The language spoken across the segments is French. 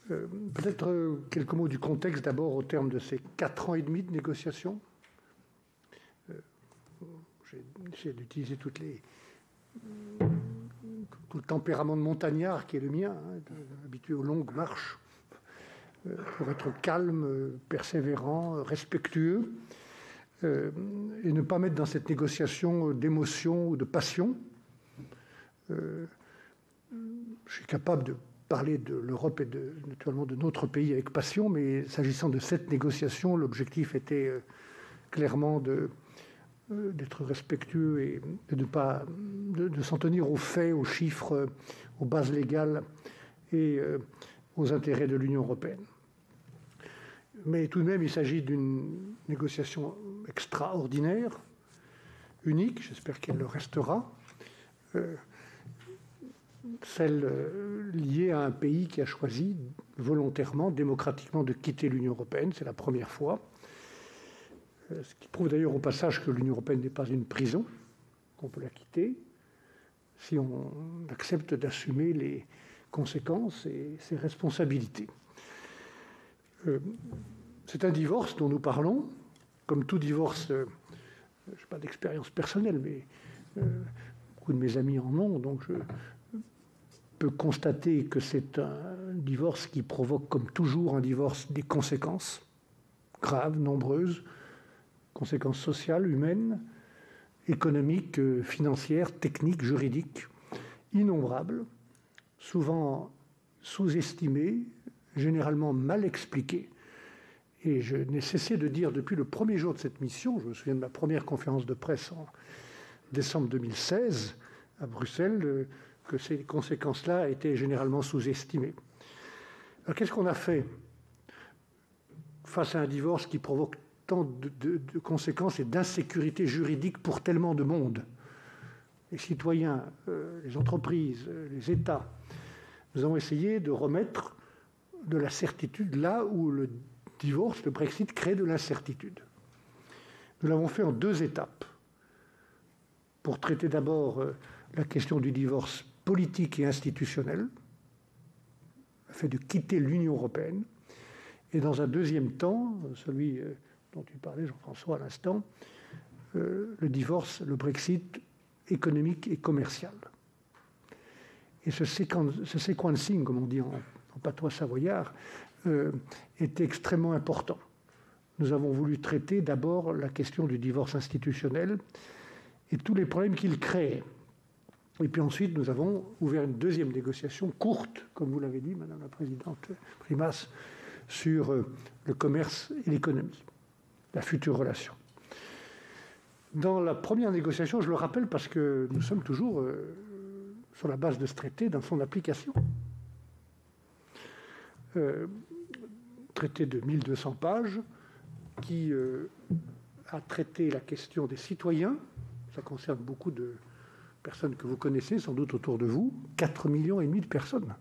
Peut-être quelques mots du contexte d'abord au terme de ces 4 ans et demi de négociations. J'ai essayé d'utiliser tout le tempérament de montagnard qui est le mien, habitué aux longues marches, pour être calme, persévérant, respectueux, et ne pas mettre dans cette négociation d'émotion ou de passion. Je suis capable de parler de l'Europe et naturellement de notre pays avec passion, mais s'agissant de cette négociation, l'objectif était clairement d'être respectueux et de s'en tenir aux faits, aux chiffres, aux bases légales et aux intérêts de l'Union européenne. Mais tout de même, il s'agit d'une négociation extraordinaire, unique, j'espère qu'elle le restera, celle liée à un pays qui a choisi volontairement, démocratiquement, de quitter l'Union européenne. C'est la première fois. Ce qui prouve d'ailleurs au passage que l'Union européenne n'est pas une prison, qu'on peut la quitter, si on accepte d'assumer les conséquences et ses responsabilités. C'est un divorce dont nous parlons, comme tout divorce, je n'ai pas d'expérience personnelle, mais beaucoup de mes amis en ont, donc je peux constater que c'est un divorce qui provoque, comme toujours un divorce, des conséquences graves, nombreuses, conséquences sociales, humaines, économiques, financières, techniques, juridiques, innombrables, souvent sous-estimées, généralement mal expliquées. Et je n'ai cessé de dire depuis le premier jour de cette mission, je me souviens de ma première conférence de presse en décembre 2016 à Bruxelles, que ces conséquences-là étaient généralement sous-estimées. Alors qu'est-ce qu'on a fait face à un divorce qui provoque tant de conséquences et d'insécurité juridique pour tellement de monde? Les citoyens, les entreprises, les États. Nous avons essayé de remettre de la certitude là où le divorce, le Brexit, crée de l'incertitude. Nous l'avons fait en 2 étapes. Pour traiter d'abord la question du divorce politique et institutionnel, le fait de quitter l'Union européenne, et dans un deuxième temps, celui dont tu parlais, Jean-François, à l'instant, le divorce, le Brexit économique et commercial. Et ce sequencing, comme on dit en patois savoyard, est extrêmement important. Nous avons voulu traiter d'abord la question du divorce institutionnel et tous les problèmes qu'il crée. Et puis ensuite, nous avons ouvert une deuxième négociation courte, comme vous l'avez dit, Madame la Présidente Primas, sur le commerce et l'économie, la future relation. Dans la première négociation, je le rappelle parce que nous sommes toujours sur la base de ce traité dans son application. Traité de 1200 pages qui a traité la question des citoyens. Ça concerne beaucoup de personnes que vous connaissez sans doute autour de vous, 4,5 millions de personnes.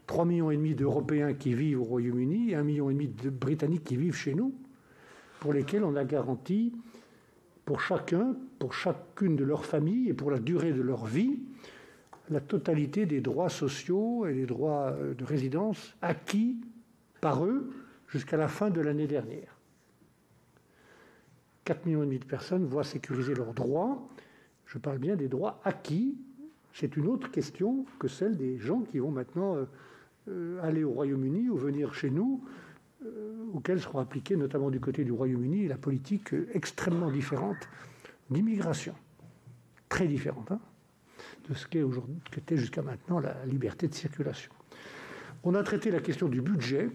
3,5 millions d'Européens qui vivent au Royaume-Uni et 1,5 million de Britanniques qui vivent chez nous, pour lesquels on a garanti pour chacune de leurs familles et pour la durée de leur vie, la totalité des droits sociaux et des droits de résidence acquis par eux jusqu'à la fin de l'année dernière. 4,5 millions de personnes voient sécuriser leurs droits. Je parle bien des droits acquis. C'est une autre question que celle des gens qui vont maintenant aller au Royaume-Uni ou venir chez nous, auxquels seront appliquées, notamment du côté du Royaume-Uni, la politique extrêmement différente d'immigration. Très différente, de ce qu'était jusqu'à maintenant la liberté de circulation. On a traité la question du budget.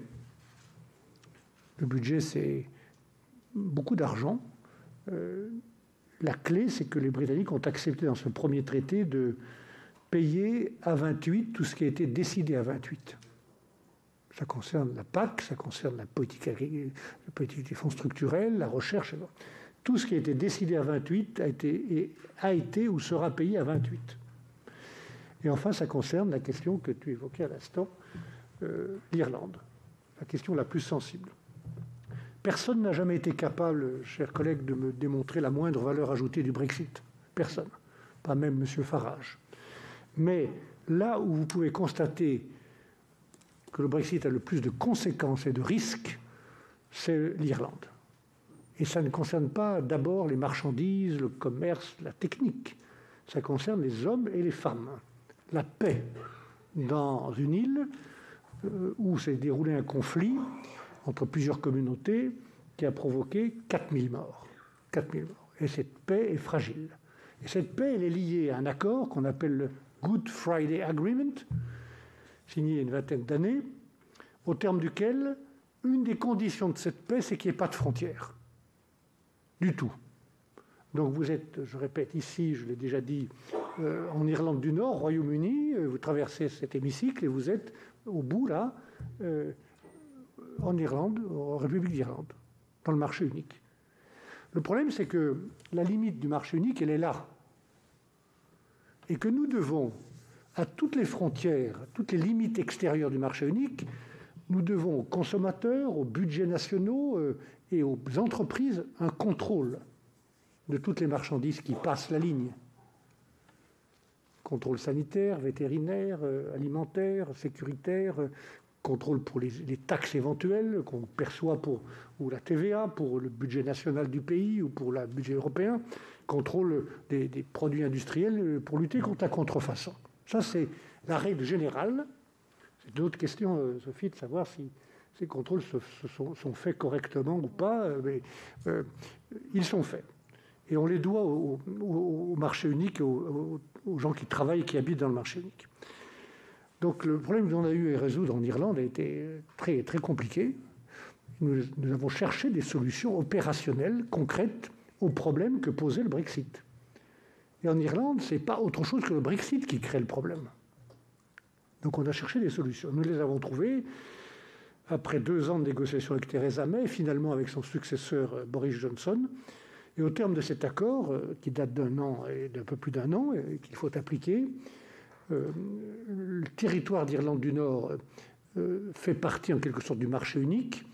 Le budget, c'est beaucoup d'argent. La clé, c'est que les Britanniques ont accepté dans ce premier traité de payer à 28 tout ce qui a été décidé à 28. Ça concerne la PAC, ça concerne la politique des fonds structurels, la recherche. Tout ce qui a été décidé à 28 a été ou sera payé à 28. Et enfin, ça concerne la question que tu évoquais à l'instant, l'Irlande, la question la plus sensible. Personne n'a jamais été capable, chers collègues, de me démontrer la moindre valeur ajoutée du Brexit. Personne. Pas même M. Farage. Mais là où vous pouvez constater que le Brexit a le plus de conséquences et de risques, c'est l'Irlande. Et ça ne concerne pas d'abord les marchandises, le commerce, la technique. Ça concerne les hommes et les femmes. La paix dans une île où s'est déroulé un conflit entre plusieurs communautés qui a provoqué 4000 morts. 4000 morts. Et cette paix est fragile. Et cette paix, elle est liée à un accord qu'on appelle le Good Friday Agreement, signé il y a une vingtaine d'années, au terme duquel une des conditions de cette paix, c'est qu'il n'y ait pas de frontières. Du tout. Donc vous êtes, je répète ici, je l'ai déjà dit, en Irlande du Nord, Royaume-Uni, vous traversez cet hémicycle et vous êtes au bout, là, en Irlande, en République d'Irlande, dans le marché unique. Le problème, c'est que la limite du marché unique, elle est là. Et que nous devons, à toutes les frontières, à toutes les limites extérieures du marché unique, nous devons aux consommateurs, aux budgets nationaux et aux entreprises un contrôle de toutes les marchandises qui passent la ligne. Contrôle sanitaire, vétérinaire, alimentaire, sécuritaire, contrôle pour les taxes éventuelles qu'on perçoit ou la TVA pour le budget national du pays ou pour le budget européen, contrôle des produits industriels pour lutter contre la contrefaçon. Ça, c'est la règle générale. C'est une autre question, Sophie, de savoir si ces contrôles sont faits correctement ou pas, mais ils sont faits. Et on les doit au marché unique, aux gens qui travaillent et qui habitent dans le marché unique. Donc le problème qu'on a eu à résoudre en Irlande a été très, très compliqué. Nous avons cherché des solutions opérationnelles, concrètes, aux problèmes que posait le Brexit. Et en Irlande, ce n'est pas autre chose que le Brexit qui crée le problème. Donc on a cherché des solutions. Nous les avons trouvées après 2 ans de négociations avec Theresa May, finalement avec son successeur Boris Johnson. Et au terme de cet accord, qui date d'un an et d'un peu plus d'un an, et qu'il faut appliquer, le territoire d'Irlande du Nord fait partie en quelque sorte du marché unique.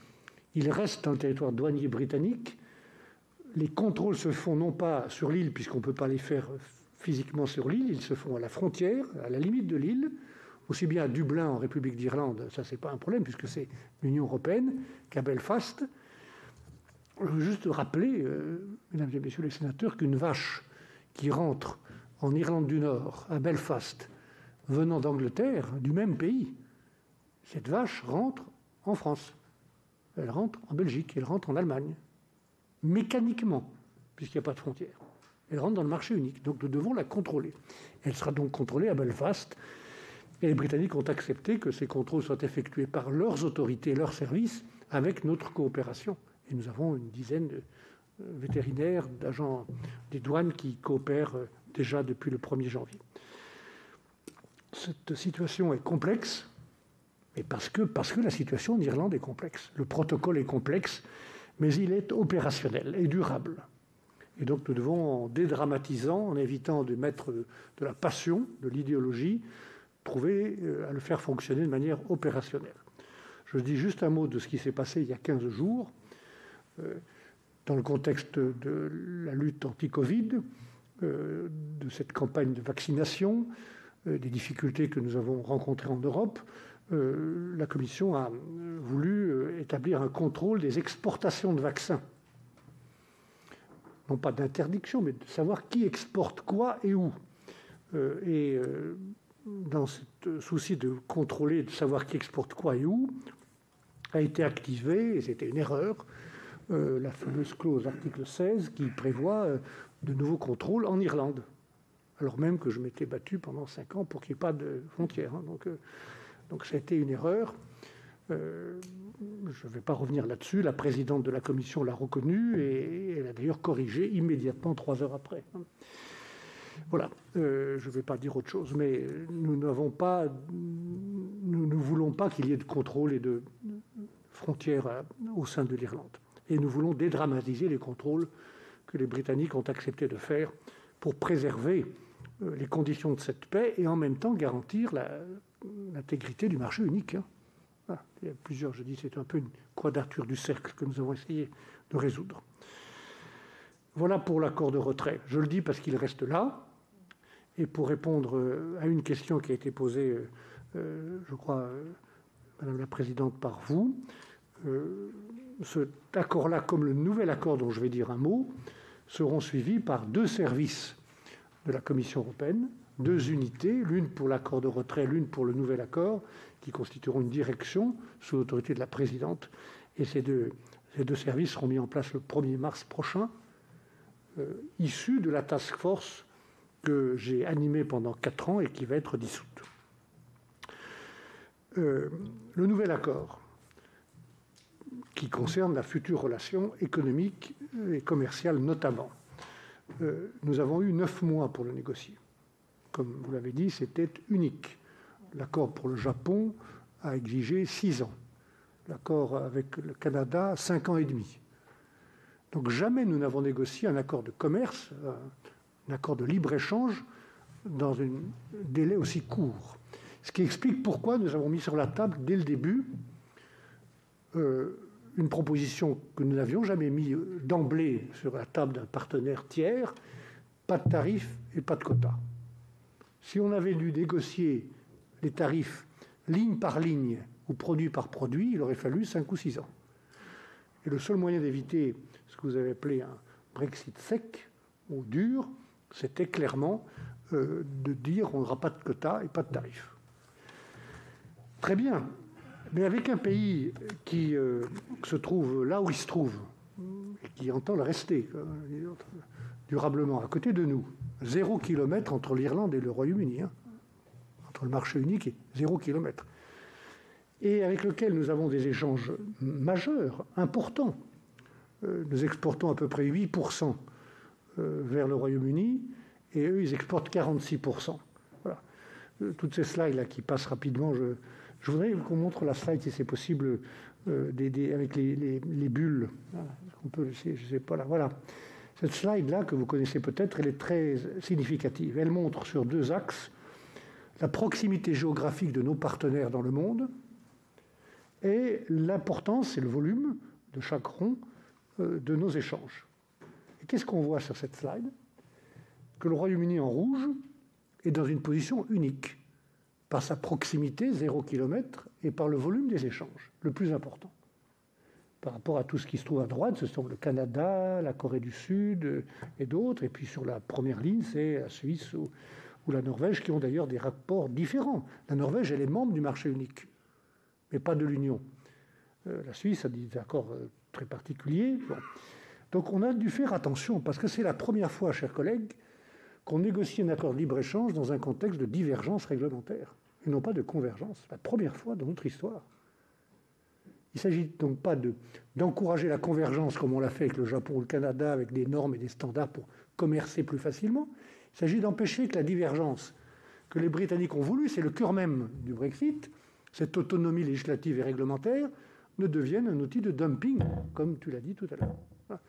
Il reste un territoire douanier britannique. Les contrôles se font non pas sur l'île, puisqu'on ne peut pas les faire physiquement sur l'île, ils se font à la frontière, à la limite de l'île, aussi bien à Dublin en République d'Irlande, ça c'est pas un problème puisque c'est l'Union européenne, qu'à Belfast. Je veux juste rappeler, mesdames et messieurs les sénateurs, qu'une vache qui rentre en Irlande du Nord, à Belfast, venant d'Angleterre, du même pays, cette vache rentre en France, elle rentre en Belgique, elle rentre en Allemagne, mécaniquement, puisqu'il n'y a pas de frontière. Elle rentre dans le marché unique, donc nous devons la contrôler. Elle sera donc contrôlée à Belfast, et les Britanniques ont accepté que ces contrôles soient effectués par leurs autorités, leurs services, avec notre coopération. Et nous avons une dizaine de vétérinaires, d'agents des douanes qui coopèrent déjà depuis le 1er janvier. Cette situation est complexe, et parce que la situation en Irlande est complexe. Le protocole est complexe, mais il est opérationnel et durable. Et donc nous devons, en dédramatisant, en évitant de mettre de la passion, de l'idéologie, trouver à le faire fonctionner de manière opérationnelle. Je dis juste un mot de ce qui s'est passé il y a 15 jours, dans le contexte de la lutte anti-Covid, de cette campagne de vaccination, des difficultés que nous avons rencontrées en Europe. La Commission a voulu établir un contrôle des exportations de vaccins. Non pas d'interdiction, mais de savoir qui exporte quoi et où. Dans ce souci de contrôler, de savoir qui exporte quoi et où, a été activée, et c'était une erreur, la fameuse clause article 16 qui prévoit de nouveaux contrôles en Irlande. Alors même que je m'étais battu pendant 5 ans pour qu'il n'y ait pas de frontières. Donc ça a été une erreur. Je ne vais pas revenir là-dessus. La présidente de la commission l'a reconnu et elle a d'ailleurs corrigé immédiatement 3 heures après. Voilà, je ne vais pas dire autre chose, mais nous ne voulons pas qu'il y ait de contrôle et de frontières au sein de l'Irlande. Et nous voulons dédramatiser les contrôles que les Britanniques ont accepté de faire pour préserver les conditions de cette paix et en même temps garantir l'intégrité du marché unique. Voilà. Il y a plusieurs, je dis, c'est un peu une quadrature du cercle que nous avons essayé de résoudre. Voilà pour l'accord de retrait. Je le dis parce qu'il reste là. Et pour répondre à une question qui a été posée, je crois, Madame la Présidente, par vous. Cet accord-là, comme le nouvel accord dont je vais dire un mot, seront suivis par 2 services de la Commission européenne, 2 unités, l'une pour l'accord de retrait, l'une pour le nouvel accord, qui constitueront une direction sous l'autorité de la Présidente. Et ces deux services seront mis en place le 1er mars prochain, issus de la task force que j'ai animée pendant 4 ans et qui va être dissoute. Le nouvel accord, qui concerne la future relation économique et commerciale notamment. Nous avons eu 9 mois pour le négocier. Comme vous l'avez dit, c'était unique. L'accord pour le Japon a exigé 6 ans. L'accord avec le Canada, 5 ans et demi. Donc jamais nous n'avons négocié un accord de commerce, un accord de libre-échange dans un délai aussi court. Ce qui explique pourquoi nous avons mis sur la table dès le début une proposition que nous n'avions jamais mis d'emblée sur la table d'un partenaire tiers, pas de tarifs et pas de quotas. Si on avait dû négocier les tarifs ligne par ligne ou produit par produit, il aurait fallu 5 ou 6 ans. Et le seul moyen d'éviter ce que vous avez appelé un Brexit sec ou dur, c'était clairement de dire on n'aura pas de quotas et pas de tarifs. Très bien. Mais avec un pays qui se trouve là où il se trouve, et qui entend le rester durablement à côté de nous, 0 kilomètre entre l'Irlande et le Royaume-Uni, entre le marché unique et 0 kilomètre, et avec lequel nous avons des échanges majeurs, importants. Nous exportons à peu près 8% vers le Royaume-Uni, et eux, ils exportent 46%. Voilà. Toutes ces slides-là qui passent rapidement, je voudrais qu'on montre la slide, si c'est possible, avec les bulles. On peut, je ne sais pas là. Voilà. Cette slide-là, que vous connaissez peut-être, elle est très significative. Elle montre sur 2 axes la proximité géographique de nos partenaires dans le monde et l'importance et le volume de chaque rond de nos échanges. Et qu'est-ce qu'on voit sur cette slide? Que le Royaume-Uni en rouge est dans une position unique, par sa proximité, 0 km, et par le volume des échanges, le plus important. Par rapport à tout ce qui se trouve à droite, ce sont le Canada, la Corée du Sud et d'autres. Et puis sur la première ligne, c'est la Suisse ou la Norvège, qui ont d'ailleurs des rapports différents. La Norvège, elle est membre du marché unique, mais pas de l'Union. La Suisse a des accords très particuliers. Bon. Donc on a dû faire attention, parce que c'est la première fois, chers collègues, qu'on négocie un accord de libre-échange dans un contexte de divergence réglementaire, et non pas de convergence. La première fois dans notre histoire. Il ne s'agit donc pas d'encourager la convergence comme on l'a fait avec le Japon ou le Canada, avec des normes et des standards pour commercer plus facilement. Il s'agit d'empêcher que la divergence que les Britanniques ont voulu, c'est le cœur même du Brexit, cette autonomie législative et réglementaire, ne devienne un outil de dumping, comme tu l'as dit tout à l'heure. Voilà.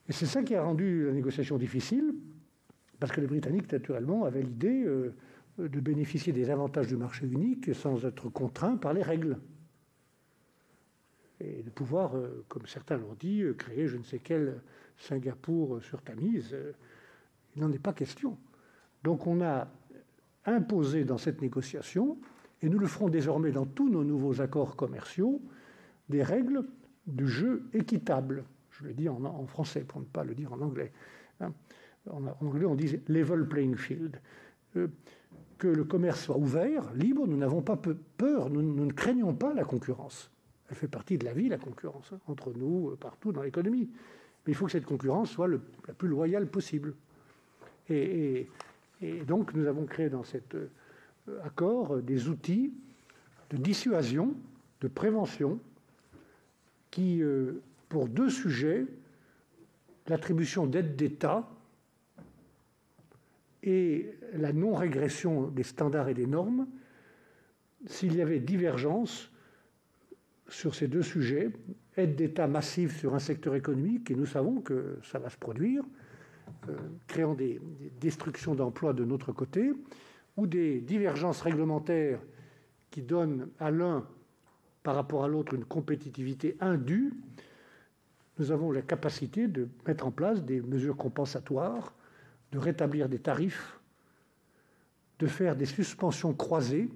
Et c'est ça qui a rendu la négociation difficile, parce que les Britanniques, naturellement, avaient l'idée de bénéficier des avantages du marché unique sans être contraints par les règles. Et de pouvoir, comme certains l'ont dit, créer je ne sais quel Singapour sur Tamise. Il n'en est pas question. Donc on a imposé dans cette négociation, et nous le ferons désormais dans tous nos nouveaux accords commerciaux, des règles du jeu équitable. Je le dis en français pour ne pas le dire en anglais. En anglais, on dit « level playing field ». Que le commerce soit ouvert, libre, nous n'avons pas peur, nous ne craignons pas la concurrence. Elle fait partie de la vie, la concurrence, entre nous, partout dans l'économie. Mais il faut que cette concurrence soit la plus loyale possible. Et donc, nous avons créé dans cet accord des outils de dissuasion, de prévention, qui, pour 2 sujets, l'attribution d'aides d'État et la non-régression des standards et des normes, s'il y avait divergence sur ces 2 sujets, aide d'État massive sur un secteur économique, et nous savons que ça va se produire, créant des destructions d'emplois de notre côté, ou des divergences réglementaires qui donnent à l'un par rapport à l'autre une compétitivité indue, nous avons la capacité de mettre en place des mesures compensatoires, de rétablir des tarifs, de faire des suspensions croisées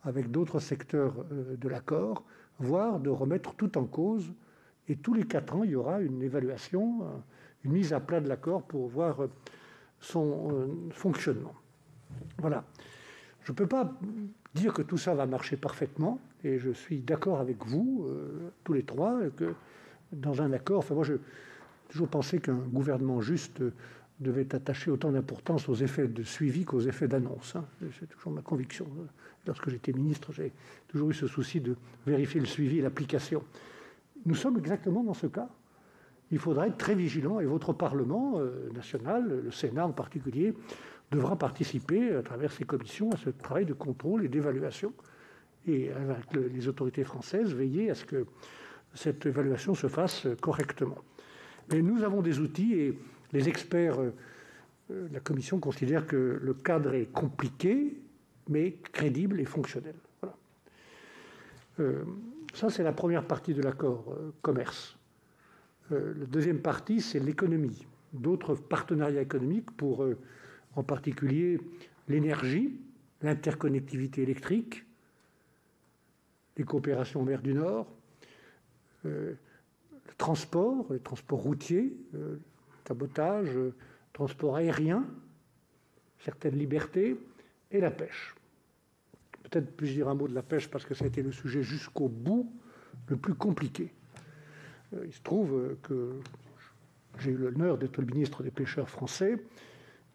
avec d'autres secteurs de l'accord, voire de remettre tout en cause. Et tous les 4 ans, il y aura une évaluation, une mise à plat de l'accord pour voir son fonctionnement. Voilà. Je ne peux pas dire que tout ça va marcher parfaitement, et je suis d'accord avec vous, tous les trois, que dans un accord, moi j'ai toujours pensé qu'un gouvernement juste devait attacher autant d'importance aux effets de suivi qu'aux effets d'annonce. C'est toujours ma conviction. Lorsque j'étais ministre, j'ai toujours eu ce souci de vérifier le suivi et l'application. Nous sommes exactement dans ce cas. Il faudra être très vigilant, et votre Parlement national, le Sénat en particulier, devra participer à travers ses commissions à ce travail de contrôle et d'évaluation, et avec les autorités françaises, veiller à ce que cette évaluation se fasse correctement. Mais nous avons des outils, et les experts de la Commission considèrent que le cadre est compliqué, mais crédible et fonctionnel. Voilà. Ça, c'est la première partie de l'accord commerce. La deuxième partie, c'est l'économie. D'autres partenariats économiques pour, en particulier, l'énergie, l'interconnectivité électrique, les coopérations en mer du Nord, le transport, les transports routiers, cabotage, transport aérien, certaines libertés, et la pêche. Peut-être puis-je dire un mot de la pêche parce que ça a été le sujet jusqu'au bout le plus compliqué. Il se trouve que j'ai eu l'honneur d'être le ministre des pêcheurs français.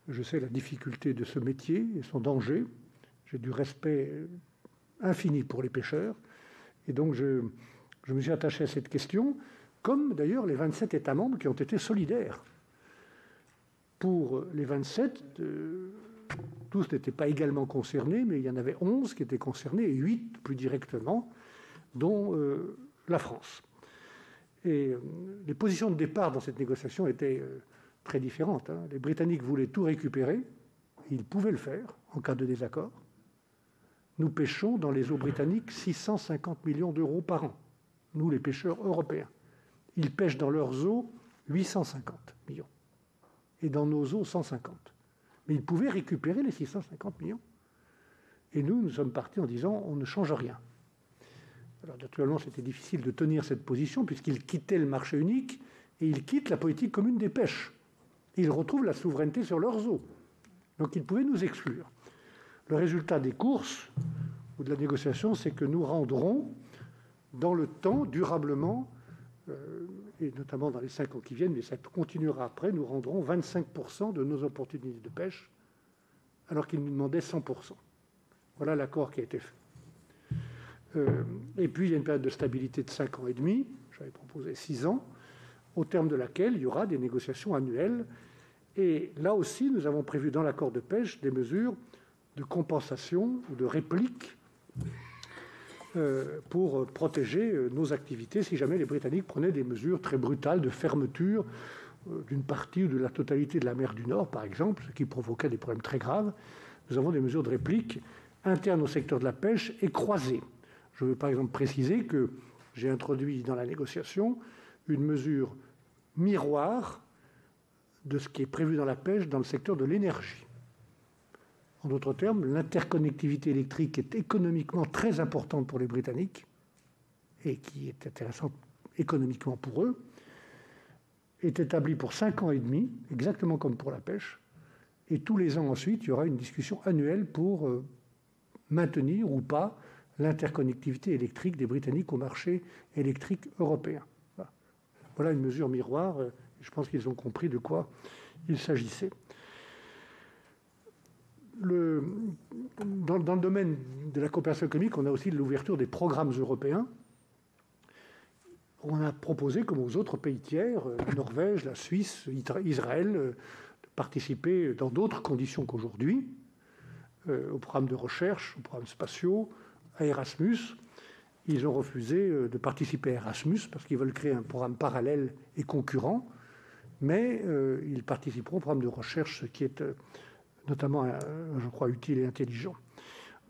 Je sais la difficulté de ce métier et son danger. J'ai du respect infini pour les pêcheurs. Et donc je me suis attaché à cette question, comme d'ailleurs les 27 États membres qui ont été solidaires. Pour les 27, tous n'étaient pas également concernés, mais il y en avait 11 qui étaient concernés, et 8 plus directement, dont la France. Et les positions de départ dans cette négociation étaient très différentes. Les Britanniques voulaient tout récupérer, ils pouvaient le faire en cas de désaccord. Nous pêchons dans les eaux britanniques 650 millions d'euros par an, nous les pêcheurs européens. Ils pêchent dans leurs eaux 850 millions, et dans nos eaux 150. Mais ils pouvaient récupérer les 650 millions. Et nous sommes partis en disant on ne change rien. Alors naturellement, c'était difficile de tenir cette position puisqu'ils quittaient le marché unique et ils quittent la politique commune des pêches. Et ils retrouvent la souveraineté sur leurs eaux. Donc ils pouvaient nous exclure. Le résultat des courses ou de la négociation, c'est que nous rendrons dans le temps, durablement, et notamment dans les 5 ans qui viennent, mais ça continuera après, nous rendrons 25% de nos opportunités de pêche, alors qu'ils nous demandaient 100%. Voilà l'accord qui a été fait. Et puis, il y a une période de stabilité de 5 ans et demi, j'avais proposé 6 ans, au terme de laquelle il y aura des négociations annuelles. Et là aussi, nous avons prévu dans l'accord de pêche des mesures de compensation ou de réplique pour protéger nos activités si jamais les Britanniques prenaient des mesures très brutales de fermeture d'une partie ou de la totalité de la mer du Nord, par exemple, ce qui provoquait des problèmes très graves. Nous avons des mesures de réplique internes au secteur de la pêche et croisées. Je veux par exemple préciser que j'ai introduit dans la négociation une mesure miroir de ce qui est prévu dans la pêche dans le secteur de l'énergie. En d'autres termes, l'interconnectivité électrique est économiquement très importante pour les Britanniques et qui est intéressante économiquement pour eux, est établie pour 5 ans et demi, exactement comme pour la pêche, et tous les ans ensuite, il y aura une discussion annuelle pour maintenir ou pas l'interconnectivité électrique des Britanniques au marché électrique européen. Voilà une mesure miroir. Je pense qu'ils ont compris de quoi il s'agissait. Dans le domaine de la coopération économique, on a aussi l'ouverture des programmes européens. On a proposé, comme aux autres pays tiers, la Norvège, la Suisse, Israël, de participer dans d'autres conditions qu'aujourd'hui au programme de recherche, aux programmes spatiaux, à Erasmus. Ils ont refusé de participer à Erasmus parce qu'ils veulent créer un programme parallèle et concurrent, mais ils participeront au programme de recherche, ce qui est notamment, je crois, utile et intelligent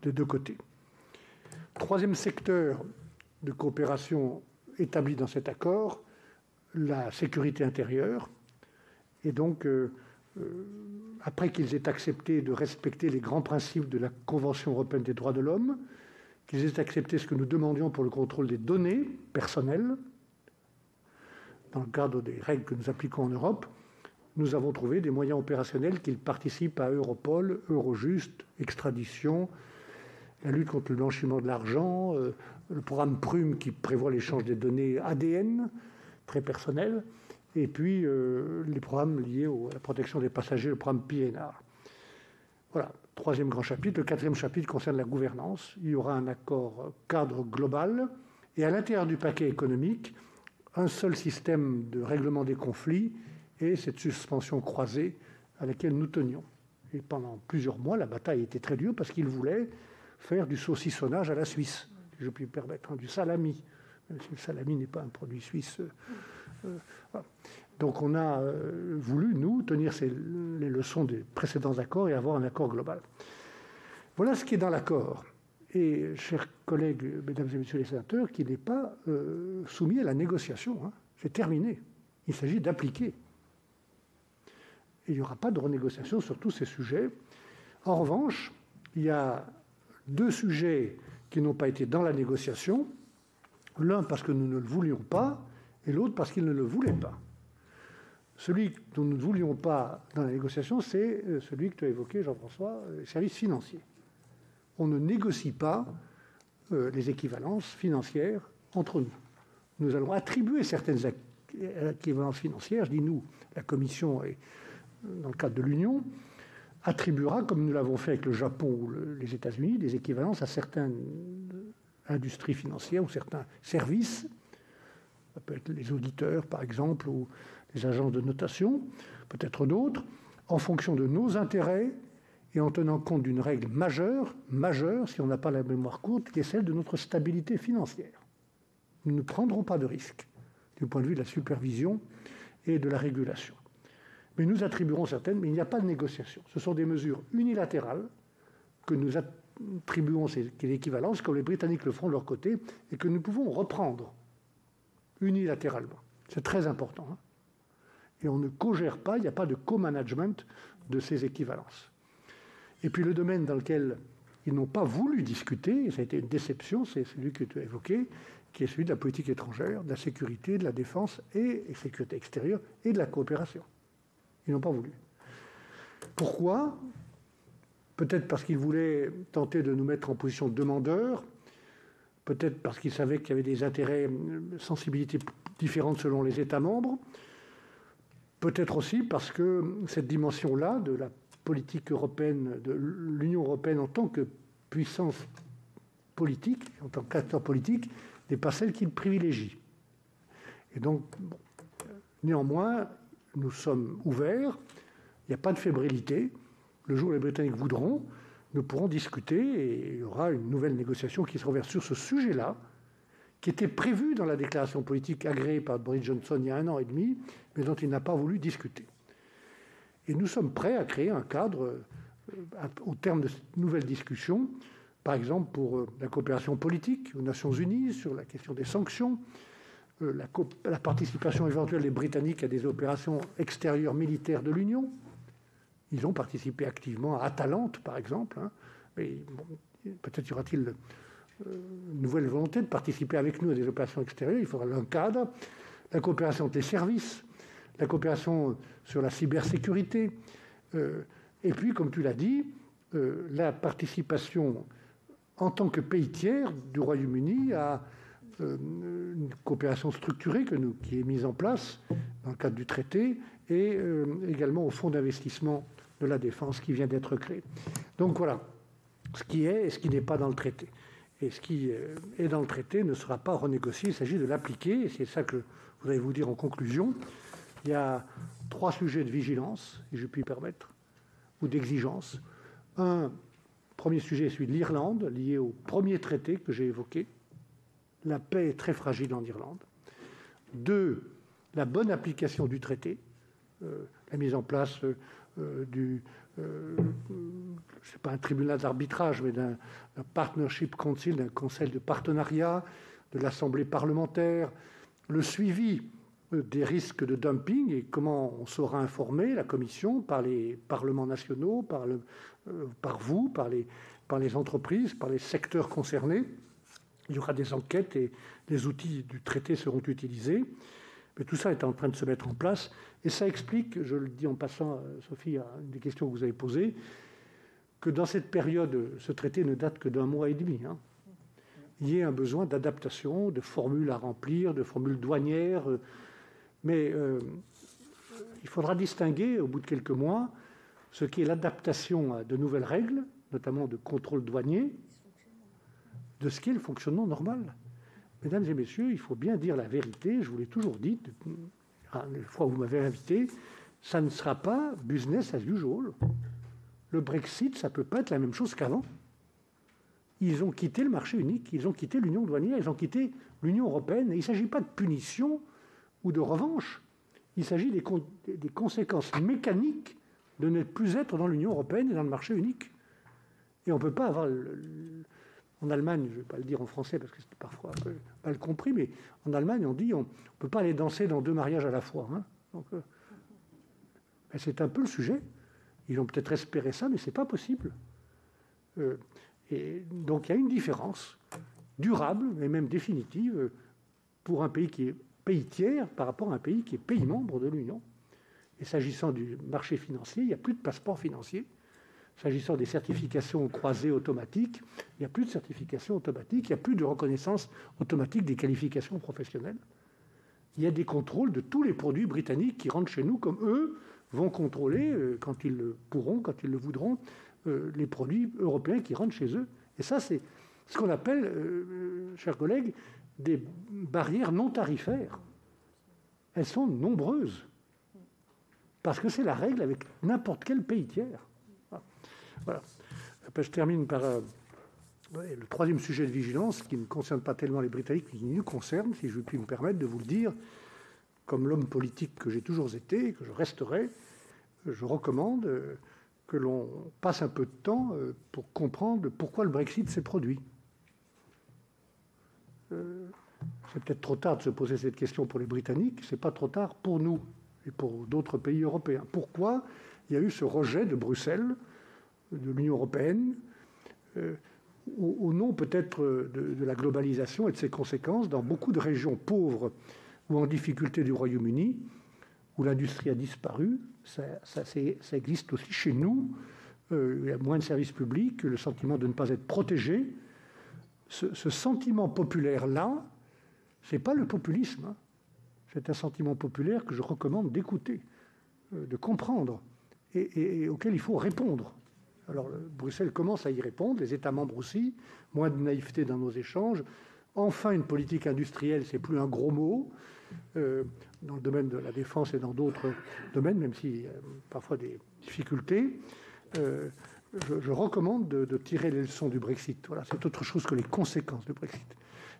de deux côtés. Troisième secteur de coopération établi dans cet accord, la sécurité intérieure. Et donc, après qu'ils aient accepté de respecter les grands principes de la Convention européenne des droits de l'homme, qu'ils aient accepté ce que nous demandions pour le contrôle des données personnelles, dans le cadre des règles que nous appliquons en Europe. Nous avons trouvé des moyens opérationnels qu'ils participent à Europol, Eurojust, extradition, la lutte contre le blanchiment de l'argent, le programme Prüm qui prévoit l'échange des données ADN, très personnelles, et puis les programmes liés à la protection des passagers, le programme PNR. Voilà, troisième grand chapitre. Le quatrième chapitre concerne la gouvernance. Il y aura un accord cadre global, et à l'intérieur du paquet économique, un seul système de règlement des conflits et cette suspension croisée à laquelle nous tenions. Et pendant plusieurs mois, la bataille était très dure parce qu'ils voulaient faire du saucissonnage à la Suisse, si je puis me permettre, du salami, même si le salami n'est pas un produit suisse. Voilà. Donc on a voulu, nous, tenir les leçons des précédents accords et avoir un accord global. Voilà ce qui est dans l'accord. Et, chers collègues, mesdames et messieurs les sénateurs, qui n'est pas soumis à la négociation. Hein. C'est terminé. Il s'agit d'appliquer. Il n'y aura pas de renégociation sur tous ces sujets. En revanche, il y a deux sujets qui n'ont pas été dans la négociation. L'un parce que nous ne le voulions pas, et l'autre parce qu'ils ne le voulaient pas. Celui dont nous ne voulions pas dans la négociation, c'est celui que tu as évoqué, Jean-François, les services financiers. On ne négocie pas les équivalences financières entre nous. Nous allons attribuer certaines équivalences financières, je dis nous, la Commission et dans le cadre de l'Union, attribuera, comme nous l'avons fait avec le Japon ou les États-Unis, des équivalences à certaines industries financières ou certains services. Ça peut être les auditeurs, par exemple, ou les agences de notation, peut-être d'autres, en fonction de nos intérêts et en tenant compte d'une règle majeure, si on n'a pas la mémoire courte, qui est celle de notre stabilité financière. Nous ne prendrons pas de risques du point de vue de la supervision et de la régulation. Mais nous attribuerons certaines, mais il n'y a pas de négociation. Ce sont des mesures unilatérales que nous attribuons ces équivalences, comme les Britanniques le font de leur côté, et que nous pouvons reprendre unilatéralement. C'est très important. Hein. Et on ne co-gère pas, il n'y a pas de co-management de ces équivalences. Et puis le domaine dans lequel ils n'ont pas voulu discuter, et ça a été une déception, c'est celui que tu as évoqué, qui est celui de la politique étrangère, de la sécurité, de la défense et sécurité extérieure et de la coopération. Ils n'ont pas voulu. Pourquoi ? Peut-être parce qu'ils voulaient tenter de nous mettre en position de demandeurs, peut-être parce qu'ils savaient qu'il y avait des intérêts, sensibilités différentes selon les États membres, peut-être aussi parce que cette dimension-là de la politique européenne, de l'Union européenne en tant que puissance politique, en tant qu'acteur politique, n'est pas celle qu'ils privilégient. Et donc, bon, néanmoins, nous sommes ouverts, il n'y a pas de fébrilité. Le jour où les Britanniques voudront, nous pourrons discuter et il y aura une nouvelle négociation qui sera ouverte sur ce sujet-là, qui était prévu dans la déclaration politique agréée par Boris Johnson il y a 1 an et demi, mais dont il n'a pas voulu discuter. Et nous sommes prêts à créer un cadre au terme de cette nouvelle discussion, par exemple pour la coopération politique aux Nations Unies, sur la question des sanctions, la participation éventuelle des Britanniques à des opérations extérieures militaires de l'Union. Ils ont participé activement à Atalante, par exemple. Hein, mais bon, peut-être y aura-t-il une nouvelle volonté de participer avec nous à des opérations extérieures. Il faudra un cadre. La coopération des services, la coopération sur la cybersécurité. Et puis, comme tu l'as dit, la participation en tant que pays tiers du Royaume-Uni à une coopération structurée qui est mise en place dans le cadre du traité et également au fonds d'investissement de la défense qui vient d'être créé. Donc voilà, ce qui est et ce qui n'est pas dans le traité. Et ce qui est dans le traité ne sera pas renégocié, il s'agit de l'appliquer, et c'est ça que je voudrais vous dire en conclusion. Il y a 3 sujets de vigilance, si je puis me permettre, ou d'exigence. Un premier sujet est celui de l'Irlande, lié au premier traité que j'ai évoqué. La paix est très fragile en Irlande. 2, la bonne application du traité, la mise en place c'est pas un tribunal d'arbitrage, mais d'un partnership council, d'un conseil de partenariat, de l'Assemblée parlementaire, le suivi des risques de dumping et comment on sera informé, la Commission, par les parlements nationaux, par vous, par les par les entreprises, par les secteurs concernés. Il y aura des enquêtes et les outils du traité seront utilisés. Mais tout ça est en train de se mettre en place. Et ça explique, je le dis en passant, Sophie, à une des questions que vous avez posées, que dans cette période, ce traité ne date que d'1 mois et demi. Il y a un besoin d'adaptation, de formules à remplir, de formules douanières. Mais il faudra distinguer, au bout de quelques mois, ce qui est l'adaptation à de nouvelles règles, notamment de contrôle douanier, de ce qui est le fonctionnement normal. Mesdames et messieurs, il faut bien dire la vérité. Je vous l'ai toujours dit, les fois où vous m'avez invité, ça ne sera pas business as usual. Le Brexit, ça ne peut pas être la même chose qu'avant. Ils ont quitté le marché unique, ils ont quitté l'union douanière, ils ont quitté l'Union européenne. Et il ne s'agit pas de punition ou de revanche. Il s'agit des conséquences mécaniques de ne plus être dans l'Union européenne et dans le marché unique. Et on ne peut pas avoir... En Allemagne, je ne vais pas le dire en français parce que c'est parfois un peu mal compris, mais en Allemagne, on dit on ne peut pas aller danser dans 2 mariages à la fois. Donc, c'est un peu le sujet. Ils ont peut-être espéré ça, mais ce n'est pas possible. Et donc, il y a une différence durable, et même définitive, pour un pays qui est pays tiers par rapport à un pays qui est pays membre de l'Union. Et s'agissant du marché financier, il n'y a plus de passeport financier. S'agissant des certifications croisées automatiques, il n'y a plus de certification automatique, il n'y a plus de reconnaissance automatique des qualifications professionnelles. Il y a des contrôles de tous les produits britanniques qui rentrent chez nous, comme eux vont contrôler, quand ils le pourront, quand ils le voudront, les produits européens qui rentrent chez eux. Et ça, c'est ce qu'on appelle, chers collègues, des barrières non tarifaires. Elles sont nombreuses, parce que c'est la règle avec n'importe quel pays tiers. Voilà. Après, je termine par le troisième sujet de vigilance, qui ne concerne pas tellement les Britanniques, mais qui nous concerne, si je puis me permettre de vous le dire, comme l'homme politique que j'ai toujours été, que je resterai. Je recommande que l'on passe un peu de temps pour comprendre pourquoi le Brexit s'est produit. C'est peut-être trop tard de se poser cette question pour les Britanniques, c'est pas trop tard pour nous et pour d'autres pays européens. Pourquoi il y a eu ce rejet de Bruxelles, de l'Union européenne, au nom peut-être de la globalisation et de ses conséquences dans beaucoup de régions pauvres ou en difficulté du Royaume-Uni, où l'industrie a disparu. Ça existe aussi chez nous. Il y a moins de services publics, le sentiment de ne pas être protégé. Ce sentiment populaire-là, ce n'est pas le populisme. C'est un sentiment populaire que je recommande d'écouter, de comprendre et auquel il faut répondre. Alors, Bruxelles commence à y répondre, les États membres aussi, moins de naïveté dans nos échanges. Enfin, une politique industrielle, c'est plus un gros mot, dans le domaine de la défense et dans d'autres domaines, même s'il y a parfois des difficultés. Je recommande de tirer les leçons du Brexit. Voilà, c'est autre chose que les conséquences du Brexit.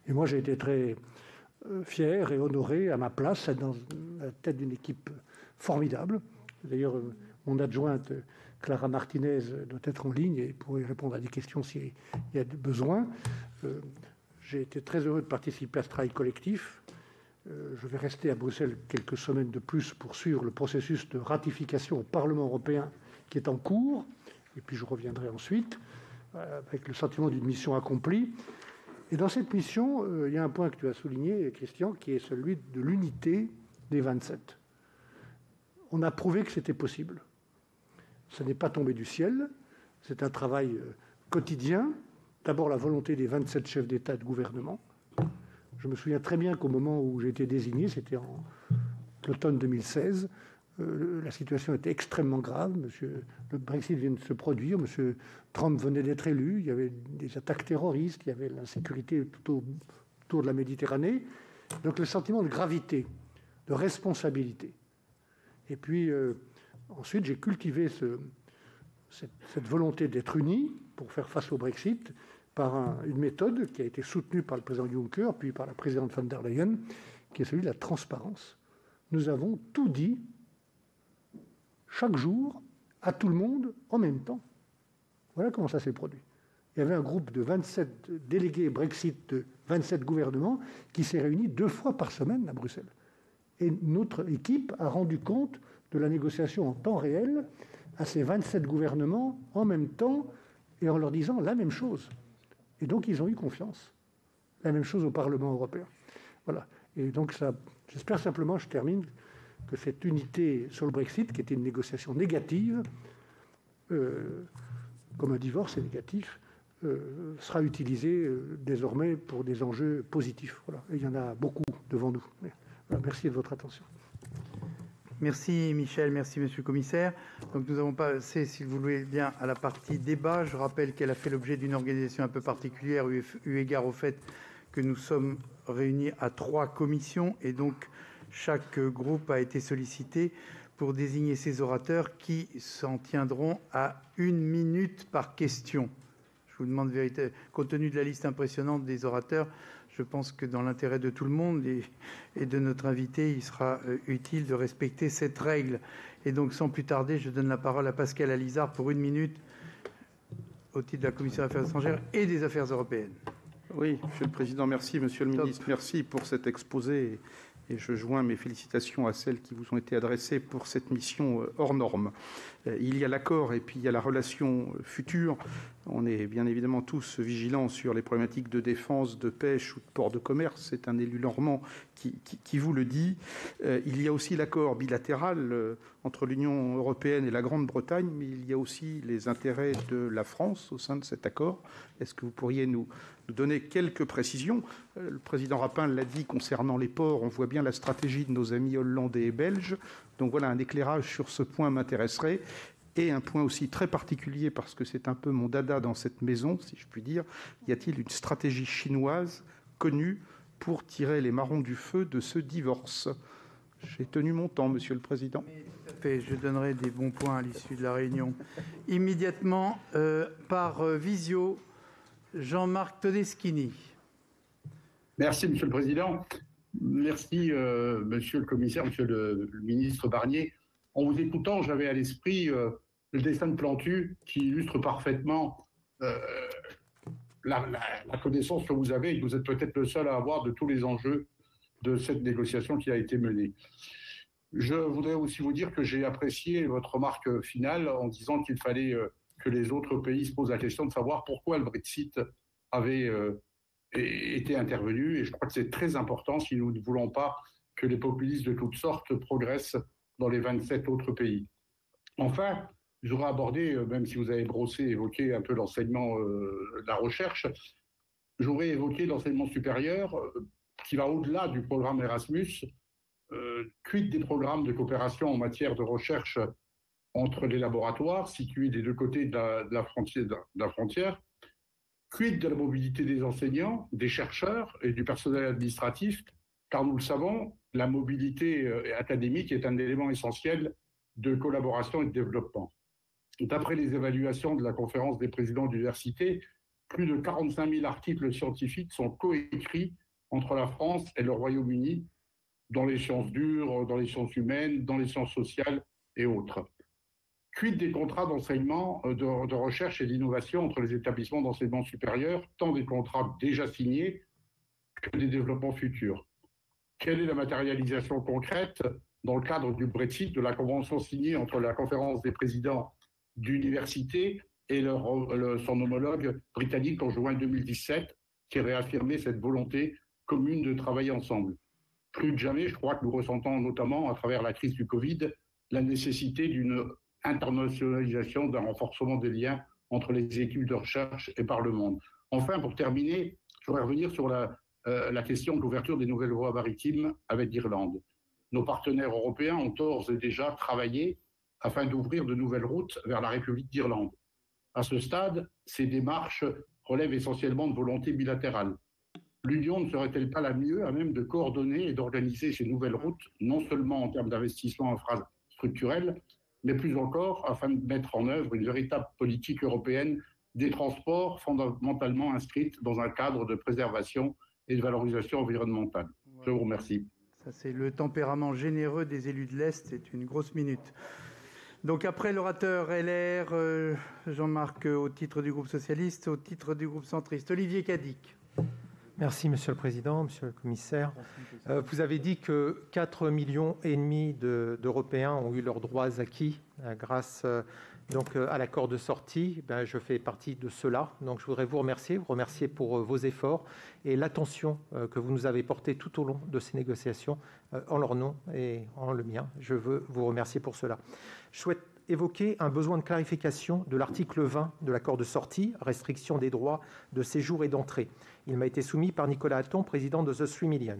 Et moi, j'ai été très fier et honoré à ma place, dans la tête d'une équipe formidable. D'ailleurs, mon adjointe, Clara Martinez, doit être en ligne et pourrait répondre à des questions s'il y a besoin. J'ai été très heureux de participer à ce travail collectif. Je vais rester à Bruxelles quelques semaines de plus pour suivre le processus de ratification au Parlement européen qui est en cours. Et puis je reviendrai ensuite avec le sentiment d'une mission accomplie. Et dans cette mission, il y a un point que tu as souligné, Christian, qui est celui de l'unité des 27. On a prouvé que c'était possible. Ça n'est pas tombé du ciel, c'est un travail quotidien. D'abord, la volonté des 27 chefs d'État et de gouvernement. Je me souviens très bien qu'au moment où j'ai été désigné, c'était en l'automne 2016, la situation était extrêmement grave. Le Brexit vient de se produire, M. Trump venait d'être élu, il y avait des attaques terroristes, il y avait l'insécurité tout autour de la Méditerranée. Donc le sentiment de gravité, de responsabilité. Et puis ensuite, j'ai cultivé cette volonté d'être unis pour faire face au Brexit par une méthode qui a été soutenue par le président Juncker, puis par la présidente von der Leyen, qui est celui de la transparence. Nous avons tout dit, chaque jour, à tout le monde, en même temps. Voilà comment ça s'est produit. Il y avait un groupe de 27 délégués Brexit de 27 gouvernements qui s'est réuni 2 fois par semaine à Bruxelles. Et notre équipe a rendu compte de la négociation en temps réel à ces 27 gouvernements en même temps et en leur disant la même chose. Et donc, ils ont eu confiance. La même chose au Parlement européen. Voilà. Et donc, j'espère simplement, je termine, que cette unité sur le Brexit, qui était une négociation négative, comme un divorce est négatif, sera utilisée désormais pour des enjeux positifs. Voilà. Et il y en a beaucoup devant nous. Voilà, merci de votre attention. Merci Michel, merci Monsieur le Commissaire. Donc nous avons passé, si vous voulez bien, à la partie débat. Je rappelle qu'elle a fait l'objet d'une organisation un peu particulière, eu égard au fait que nous sommes réunis à 3 commissions et donc chaque groupe a été sollicité pour désigner ses orateurs qui s'en tiendront à 1 minute par question. Je vous demande compte tenu de la liste impressionnante des orateurs, je pense que dans l'intérêt de tout le monde et de notre invité, il sera utile de respecter cette règle. Et donc, sans plus tarder, je donne la parole à Pascal Alizard pour 1 minute au titre de la Commission des Affaires étrangères et des Affaires européennes. Oui, Monsieur le Président, merci. Monsieur le Ministre, merci pour cet exposé. Et je joins mes félicitations à celles qui vous ont été adressées pour cette mission hors norme. Il y a l'accord et puis il y a la relation future. On est bien évidemment tous vigilants sur les problématiques de défense, de pêche ou de port de commerce. C'est un élu normand qui vous le dit. Il y a aussi l'accord bilatéral entre l'Union européenne et la Grande-Bretagne, mais il y a aussi les intérêts de la France au sein de cet accord. Est-ce que vous pourriez nous donner quelques précisions? Le président Rapin l'a dit concernant les ports, on voit bien la stratégie de nos amis hollandais et belges. Donc voilà, un éclairage sur ce point m'intéresserait. Et un point aussi très particulier, parce que c'est un peu mon dada dans cette maison, si je puis dire, y a-t-il une stratégie chinoise connue pour tirer les marrons du feu de ce divorce? J'ai tenu mon temps, Monsieur le Président. Tout à fait, je donnerai des bons points à l'issue de la réunion. Immédiatement, par visio, Jean-Marc Todeschini. Merci, Monsieur le Président. Merci, Monsieur le Commissaire, Monsieur le Ministre Barnier. En vous écoutant, j'avais à l'esprit le dessin de Plantu qui illustre parfaitement la connaissance que vous avez et que vous êtes peut-être le seul à avoir de tous les enjeux de cette négociation qui a été menée. Je voudrais aussi vous dire que j'ai apprécié votre remarque finale en disant qu'il fallait que les autres pays se posent la question de savoir pourquoi le Brexit avait été intervenu. Et je crois que c'est très important si nous ne voulons pas que les populistes de toutes sortes progressent dans les 27 autres pays. Enfin, j'aurais abordé, même si vous avez évoqué un peu l'enseignement, la recherche, j'aurais évoqué l'enseignement supérieur qui va au-delà du programme Erasmus. Quid des programmes de coopération en matière de recherche entre les laboratoires situés des deux côtés de la frontière? Quid de la mobilité des enseignants, des chercheurs et du personnel administratif? Car nous le savons, la mobilité académique est un élément essentiel de collaboration et de développement. D'après les évaluations de la conférence des présidents d'université, plus de 45 000 articles scientifiques sont coécrits entre la France et le Royaume-Uni dans les sciences dures, dans les sciences humaines, dans les sciences sociales et autres. Quid des contrats d'enseignement, de recherche et d'innovation entre les établissements d'enseignement supérieur, tant des contrats déjà signés que des développements futurs? Quelle est la matérialisation concrète dans le cadre du Brexit de la convention signée entre la conférence des présidents d'université et son homologue britannique en juin 2017, qui a réaffirmé cette volonté commune de travailler ensemble? Plus que jamais, je crois que nous ressentons notamment à travers la crise du Covid la nécessité d'une internationalisation, d'un renforcement des liens entre les équipes de recherche et par le monde. Enfin, pour terminer, je voudrais revenir sur la question de l'ouverture des nouvelles voies maritimes avec l'Irlande. Nos partenaires européens ont d'ores et déjà travaillé afin d'ouvrir de nouvelles routes vers la République d'Irlande. À ce stade, ces démarches relèvent essentiellement de volonté bilatérale. L'Union ne serait-elle pas la mieux à même de coordonner et d'organiser ces nouvelles routes, non seulement en termes d'investissement infrastructurel, mais plus encore afin de mettre en œuvre une véritable politique européenne des transports fondamentalement inscrite dans un cadre de préservation et de valorisation environnementale? Je vous remercie. Ça, c'est le tempérament généreux des élus de l'Est, c'est une grosse minute. Donc après l'orateur LR, Jean-Marc au titre du groupe socialiste, au titre du groupe centriste, Olivier Cadic. Merci, Monsieur le Président, Monsieur le Commissaire. Vous avez dit que 4,5 millions d'Européens ont eu leurs droits acquis grâce donc, à l'accord de sortie. Je fais partie de ceux-là. Donc, je voudrais vous remercier pour vos efforts et l'attention que vous nous avez portée tout au long de ces négociations en leur nom et en le mien. Je veux vous remercier pour cela. Je souhaite évoquer un besoin de clarification de l'article 20 de l'accord de sortie, restriction des droits de séjour et d'entrée. Il m'a été soumis par Nicolas Hatton, président de The 3 Million.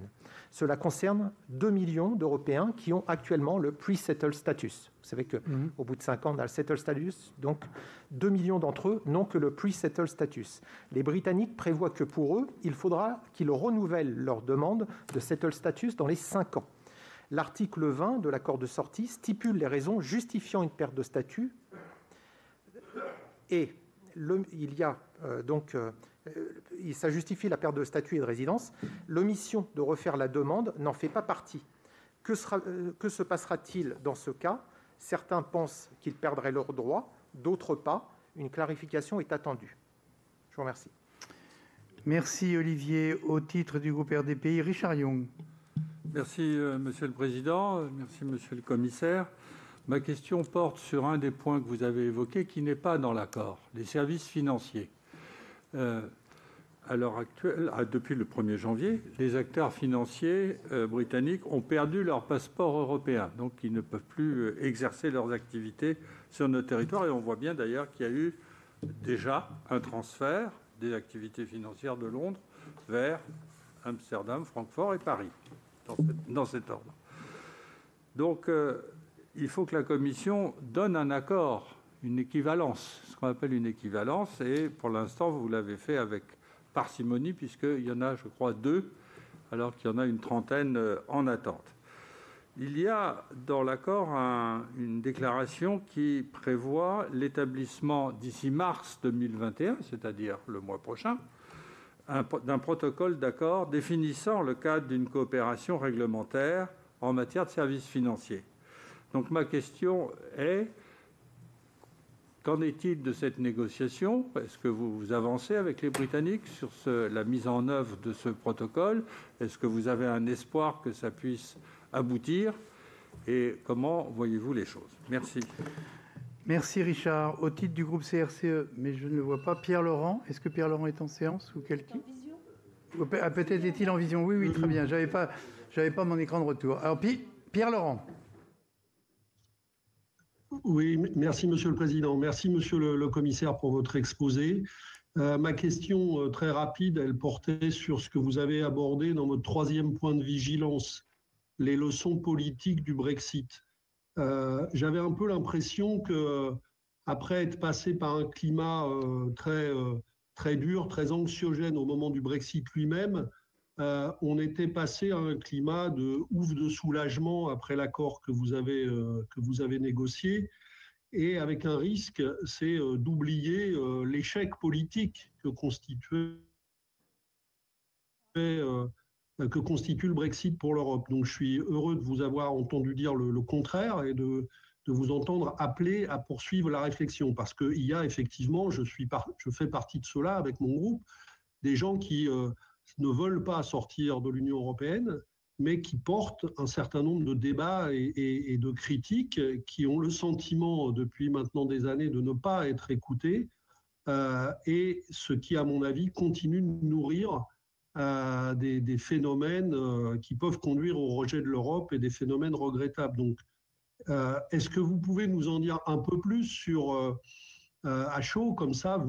Cela concerne 2 millions d'Européens qui ont actuellement le pre-settled status. Vous savez qu'au bout de 5 ans, on a le settled status, donc 2 millions d'entre eux n'ont que le pre-settled status. Les Britanniques prévoient que pour eux, il faudra qu'ils renouvellent leur demande de settled status dans les 5 ans. L'article 20 de l'accord de sortie stipule les raisons justifiant une perte de statut et ça justifie la perte de statut et de résidence. L'omission de refaire la demande n'en fait pas partie. Que se passera-t-il dans ce cas? Certains pensent qu'ils perdraient leurs droits, d'autres pas. Une clarification est attendue. Je vous remercie. Merci Olivier. Au titre du groupe RDPI, Richard Yung. Merci Monsieur le Président, merci Monsieur le Commissaire. Ma question porte sur un des points que vous avez évoqués qui n'est pas dans l'accord, les services financiers. À l'heure actuelle, depuis le 1er janvier, les acteurs financiers britanniques ont perdu leur passeport européen, donc ils ne peuvent plus exercer leurs activités sur notre territoire. Et on voit bien d'ailleurs qu'il y a eu déjà un transfert des activités financières de Londres vers Amsterdam, Francfort et Paris, dans cet ordre. Donc, il faut que la Commission donne un accord, une équivalence, ce qu'on appelle une équivalence, et pour l'instant, vous l'avez fait avec parcimonie, puisqu'il y en a, je crois, 2, alors qu'il y en a une trentaine en attente. Il y a dans l'accord une déclaration qui prévoit l'établissement d'ici mars 2021, c'est-à-dire le mois prochain, d'un protocole d'accord définissant le cadre d'une coopération réglementaire en matière de services financiers. Donc ma question est, qu'en est-il de cette négociation? Est-ce que vous avancez avec les Britanniques sur la mise en œuvre de ce protocole? Est-ce que vous avez un espoir que ça puisse aboutir? Et comment voyez-vous les choses? Merci. Merci Richard. Au titre du groupe CRCE, mais je ne le vois pas, Pierre Laurent. Est-ce que Pierre Laurent est en séance ou quelqu'un? Peut-être est-il en vision. Oui, très bien. J'avais pas mon écran de retour. Alors Pierre Laurent. Oui, merci Monsieur le Président. Merci Monsieur le Commissaire pour votre exposé. Ma question très rapide, elle portait sur ce que vous avez abordé dans votre 3e point de vigilance, les leçons politiques du Brexit. J'avais un peu l'impression que, après être passé par un climat très dur, très anxiogène au moment du Brexit lui-même, on était passé à un climat de ouf de soulagement après l'accord que vous avez négocié, et avec un risque, c'est d'oublier l'échec politique que constitue le Brexit pour l'Europe. Donc je suis heureux de vous avoir entendu dire le contraire et de vous entendre appeler à poursuivre la réflexion, parce qu'il y a effectivement, je fais partie de ceux-là avec mon groupe, des gens qui ne veulent pas sortir de l'Union européenne, mais qui portent un certain nombre de débats et de critiques, qui ont le sentiment depuis maintenant des années de ne pas être écoutés, et ce qui, à mon avis, continue de nourrir des phénomènes qui peuvent conduire au rejet de l'Europe, et des phénomènes regrettables. Donc, est-ce que vous pouvez nous en dire un peu plus sur, à chaud, comme ça,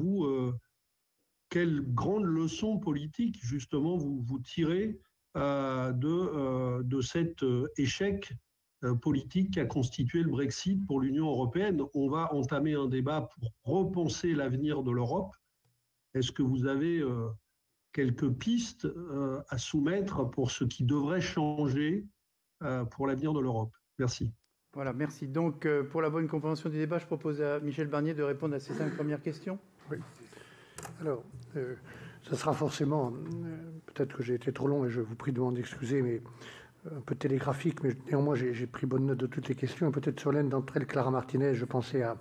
quelles grandes leçons politiques, justement, vous tirez de cet échec politique qu'a constitué le Brexit pour l'Union européenne? On va entamer un débat pour repenser l'avenir de l'Europe. Est-ce que vous avez quelques pistes à soumettre pour ce qui devrait changer pour l'avenir de l'Europe? Merci. Voilà, merci. Donc, pour la bonne compréhension du débat, je propose à Michel Barnier de répondre à ces 5 premières questions. Oui. Alors, ça sera forcément, peut-être que j'ai été trop long et je vous prie de m'en excuser, mais un peu télégraphique, mais néanmoins j'ai pris bonne note de toutes les questions. Et peut-être sur l'une d'entre elles, Clara Martinez, je pensais à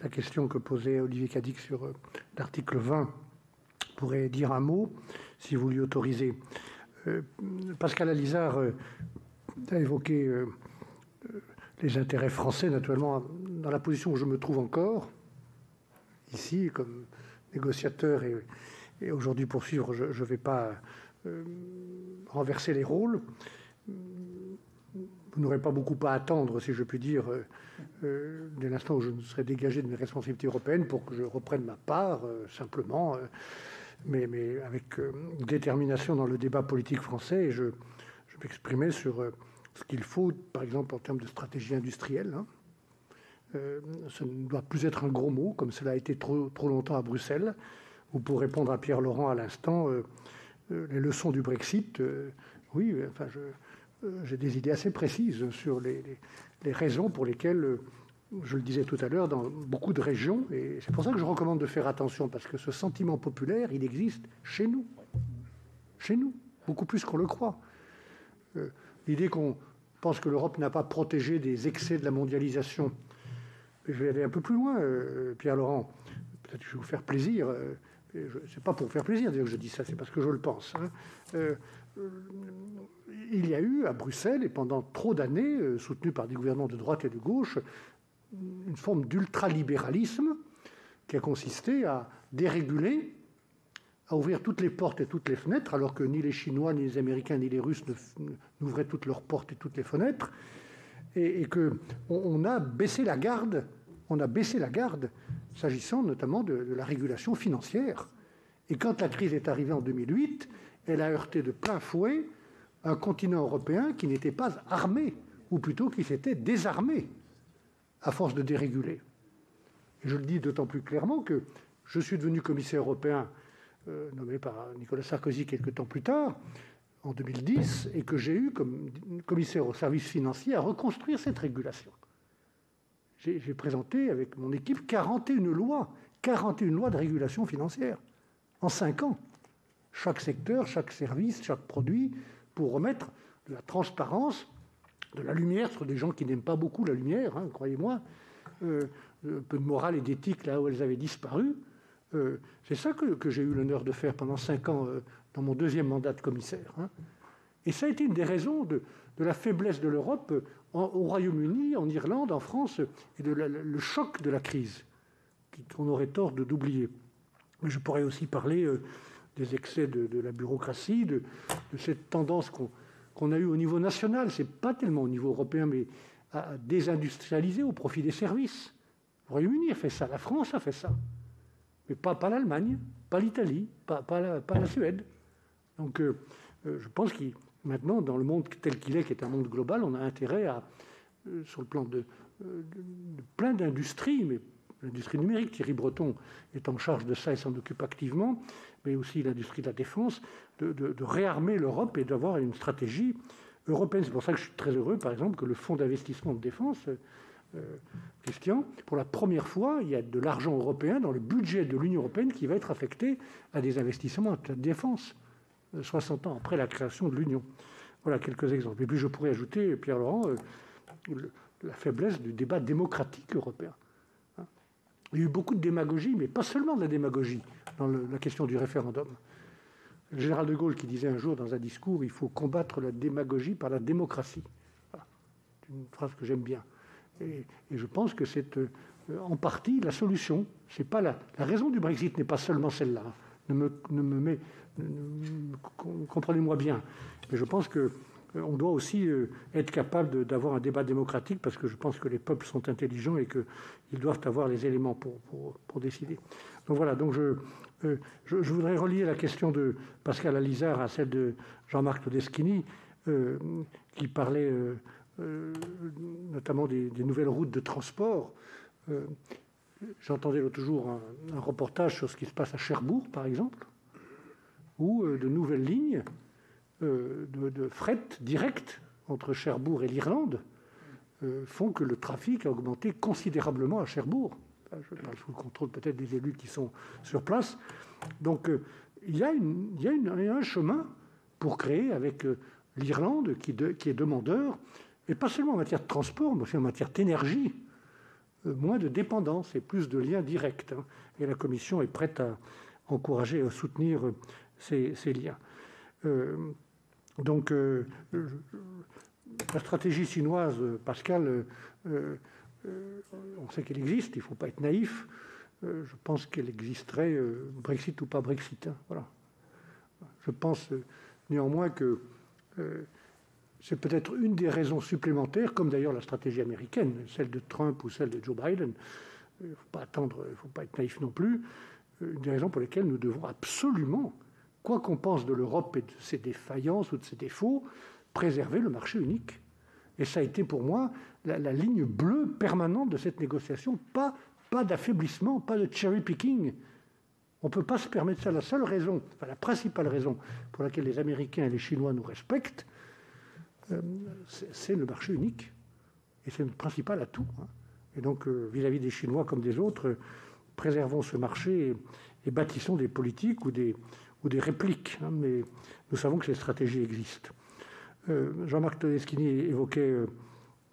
la question que posait Olivier Cadic sur l'article 20. Je pourrais dire un mot. si vous lui autorisez. Pascal Alizard a évoqué les intérêts français, naturellement, dans la position où je me trouve encore, ici, comme négociateur, et aujourd'hui poursuivre, je ne vais pas renverser les rôles. Vous n'aurez pas beaucoup à attendre, si je puis dire, dès l'instant où je me serai dégagé de mes responsabilités européennes pour que je reprenne ma part, simplement, mais avec détermination dans le débat politique français. Et je m'exprimais sur ce qu'il faut, par exemple, en termes de stratégie industrielle. Ça ne doit plus être un gros mot, comme cela a été trop longtemps à Bruxelles, ou pour répondre à Pierre Laurent à l'instant, les leçons du Brexit, oui, enfin, j'ai des idées assez précises sur les raisons pour lesquelles, je le disais tout à l'heure, dans beaucoup de régions, et c'est pour ça que je recommande de faire attention, parce que ce sentiment populaire, il existe chez nous, beaucoup plus qu'on le croit. L'idée qu'on pense que l'Europe n'a pas protégé des excès de la mondialisation. Je vais aller un peu plus loin, Pierre Laurent, peut-être que je vais vous faire plaisir, c'est pas pour faire plaisir dire que je dis ça, c'est parce que je le pense. Il y a eu à Bruxelles, et pendant trop d'années, soutenu par des gouvernements de droite et de gauche, une forme d'ultralibéralisme qui a consisté à déréguler, à ouvrir toutes les portes et toutes les fenêtres, alors que ni les Chinois, ni les Américains, ni les Russes n'ouvraient toutes leurs portes et toutes les fenêtres, et qu'on a baissé la garde, s'agissant notamment de la régulation financière. Et quand la crise est arrivée en 2008, elle a heurté de plein fouet un continent européen qui n'était pas armé, ou plutôt qui s'était désarmé, à force de déréguler. Et je le dis d'autant plus clairement que je suis devenu commissaire européen, nommé par Nicolas Sarkozy quelques temps plus tard, en 2010, et que j'ai eu comme commissaire aux services financiers à reconstruire cette régulation. J'ai présenté avec mon équipe 41 lois de régulation financière, en 5 ans. Chaque secteur, chaque service, chaque produit, pour remettre de la transparence, de la lumière sur des gens qui n'aiment pas beaucoup la lumière, croyez-moi, un peu de morale et d'éthique là où elles avaient disparu. C'est ça que j'ai eu l'honneur de faire pendant 5 ans dans mon 2e mandat de commissaire. Et ça a été une des raisons de la faiblesse de l'Europe au Royaume-Uni, en Irlande, en France, et le choc de la crise, qu'on aurait tort d'oublier. Mais je pourrais aussi parler des excès de la bureaucratie, de cette tendance qu'on a eue au niveau national, c'est pas tellement au niveau européen, mais à désindustrialiser au profit des services. Le Royaume-Uni a fait ça, la France a fait ça, mais pas l'Allemagne, pas l'Italie, pas la Suède. Donc je pense que maintenant, dans le monde tel qu'il est, qui est un monde global, on a intérêt à, sur le plan de plein d'industries, mais l'industrie numérique, Thierry Breton est en charge de ça et s'en occupe activement, mais aussi l'industrie de la défense, de réarmer l'Europe et d'avoir une stratégie européenne. C'est pour ça que je suis très heureux, par exemple, que le fonds d'investissement de défense, Christian, pour la première fois, il y a de l'argent européen dans le budget de l'Union européenne qui va être affecté à des investissements de défense, 60 ans après la création de l'Union. Voilà quelques exemples. Et puis je pourrais ajouter, Pierre Laurent, la faiblesse du débat démocratique européen. Il y a eu beaucoup de démagogie, mais pas seulement de la démagogie dans la question du référendum. Le général de Gaulle qui disait un jour dans un discours « Il faut combattre la démagogie par la démocratie ». Voilà. C'est une phrase que j'aime bien. Et je pense que c'est en partie la solution. C'est pas la raison du Brexit n'est pas seulement celle-là. Comprenez-moi bien. Mais je pense qu'on doit aussi être capable d'avoir un débat démocratique, parce que je pense que les peuples sont intelligents et qu'ils doivent avoir les éléments pour décider. Donc voilà, donc je voudrais relier la question de Pascal Alizard à celle de Jean-Marc Todeschini, qui parlait notamment des nouvelles routes de transport. J'entendais l'autre jour un reportage sur ce qui se passe à Cherbourg, par exemple, où de nouvelles lignes de fret direct entre Cherbourg et l'Irlande font que le trafic a augmenté considérablement à Cherbourg. Je parle sous le contrôle peut-être des élus qui sont sur place. Donc il y a un chemin pour créer avec l'Irlande qui est demandeur, et pas seulement en matière de transport, mais aussi en matière d'énergie, moins de dépendance et plus de liens directs. Et la Commission est prête à encourager et à soutenir ces liens. Donc, la stratégie chinoise, Pascal, on sait qu'elle existe, il ne faut pas être naïf. Je pense qu'elle existerait, Brexit ou pas Brexit. Hein, voilà. Je pense néanmoins que c'est peut-être une des raisons supplémentaires, comme d'ailleurs la stratégie américaine, celle de Trump ou celle de Joe Biden. Il ne faut pas attendre, il ne faut pas être naïf non plus. Une des raisons pour lesquelles nous devons absolument, quoi qu'on pense de l'Europe et de ses défaillances ou de ses défauts, préserver le marché unique. Et ça a été pour moi la ligne bleue permanente de cette négociation. Pas d'affaiblissement, pas de cherry picking. On ne peut pas se permettre ça. La seule raison, enfin la principale raison pour laquelle les Américains et les Chinois nous respectent, c'est le marché unique. Et c'est notre principal atout. Hein. Et donc, vis-à-vis des Chinois comme des autres, préservons ce marché et bâtissons des politiques ou des répliques. Hein. Mais nous savons que ces stratégies existent. Jean-Marc Todeschini évoquait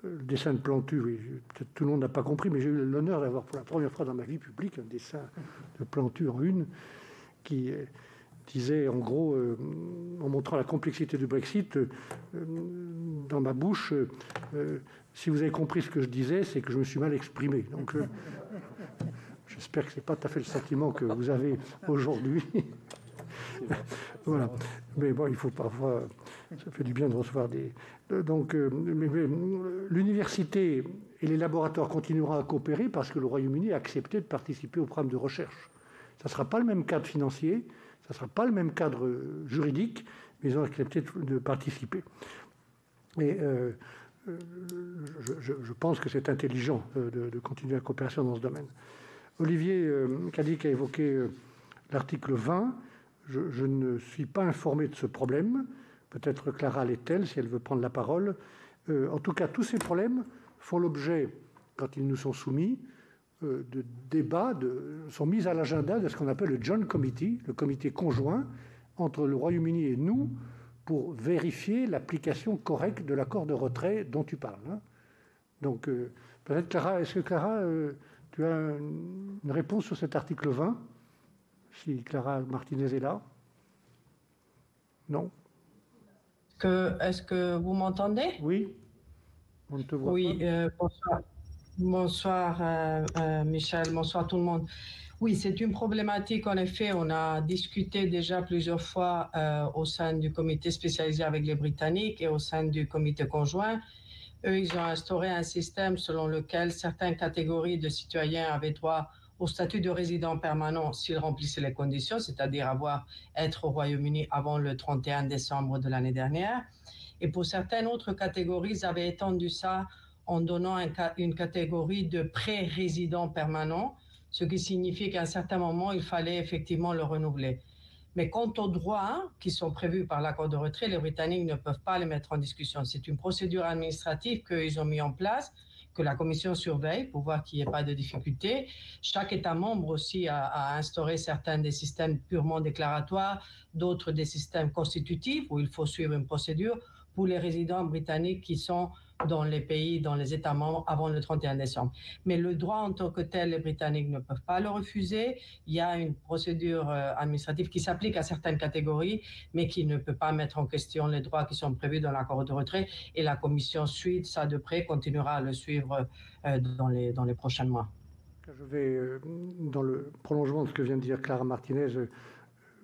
le dessin de Plantu. Oui, peut-être tout le monde n'a pas compris, mais j'ai eu l'honneur d'avoir pour la première fois dans ma vie publique un dessin de Plantu en une qui disait en gros, en montrant la complexité du Brexit, dans ma bouche, si vous avez compris ce que je disais, c'est que je me suis mal exprimé. Donc j'espère que ce n'est pas tout à fait le sentiment que vous avez aujourd'hui. Voilà. Mais bon, il faut parfois... Ça fait du bien de recevoir des... Donc, l'université et les laboratoires continueront à coopérer parce que le Royaume-Uni a accepté de participer au programme de recherche. Ça ne sera pas le même cadre financier, ça ne sera pas le même cadre juridique, mais ils ont accepté de participer. Et je pense que c'est intelligent de continuer la coopération dans ce domaine. Olivier Cadic a évoqué l'article 20. Je ne suis pas informé de ce problème. Peut-être Clara l'est-elle, si elle veut prendre la parole. En tout cas, tous ces problèmes font l'objet, quand ils nous sont soumis, de débats, sont mis à l'agenda de ce qu'on appelle le Joint Committee, le comité conjoint entre le Royaume-Uni et nous, pour vérifier l'application correcte de l'accord de retrait dont tu parles. Hein. Donc, peut-être Clara, est-ce que Clara, tu as une réponse sur cet article 20 ? Si Clara Martinez est là. Non. Est-ce que vous m'entendez? Oui. On ne te voit pas. Bonsoir. Bonsoir Michel, bonsoir tout le monde. Oui, c'est une problématique, en effet, on a discuté déjà plusieurs fois au sein du comité spécialisé avec les Britanniques et au sein du comité conjoint. Eux, ils ont instauré un système selon lequel certaines catégories de citoyens avaient droit au statut de résident permanent s'ils remplissaient les conditions, c'est-à-dire être au Royaume-Uni avant le 31 décembre de l'année dernière. Et pour certaines autres catégories, ils avaient étendu ça en donnant une catégorie de pré-résident permanent, ce qui signifie qu'à un certain moment, il fallait effectivement le renouveler. Mais quant aux droits qui sont prévus par l'accord de retrait, les Britanniques ne peuvent pas les mettre en discussion. C'est une procédure administrative qu'ils ont mis en place, que la Commission surveille pour voir qu'il n'y ait pas de difficultés. Chaque État membre aussi a instauré certains des systèmes purement déclaratoires, d'autres des systèmes constitutifs où il faut suivre une procédure pour les résidents britanniques qui sont dans les pays, dans les États membres avant le 31 décembre. Mais le droit en tant que tel, les Britanniques ne peuvent pas le refuser. Il y a une procédure administrative qui s'applique à certaines catégories, mais qui ne peut pas mettre en question les droits qui sont prévus dans l'accord de retrait. Et la Commission suit ça de près, continuera à le suivre dans les prochains mois. Je vais, dans le prolongement de ce que vient de dire Clara Martinez,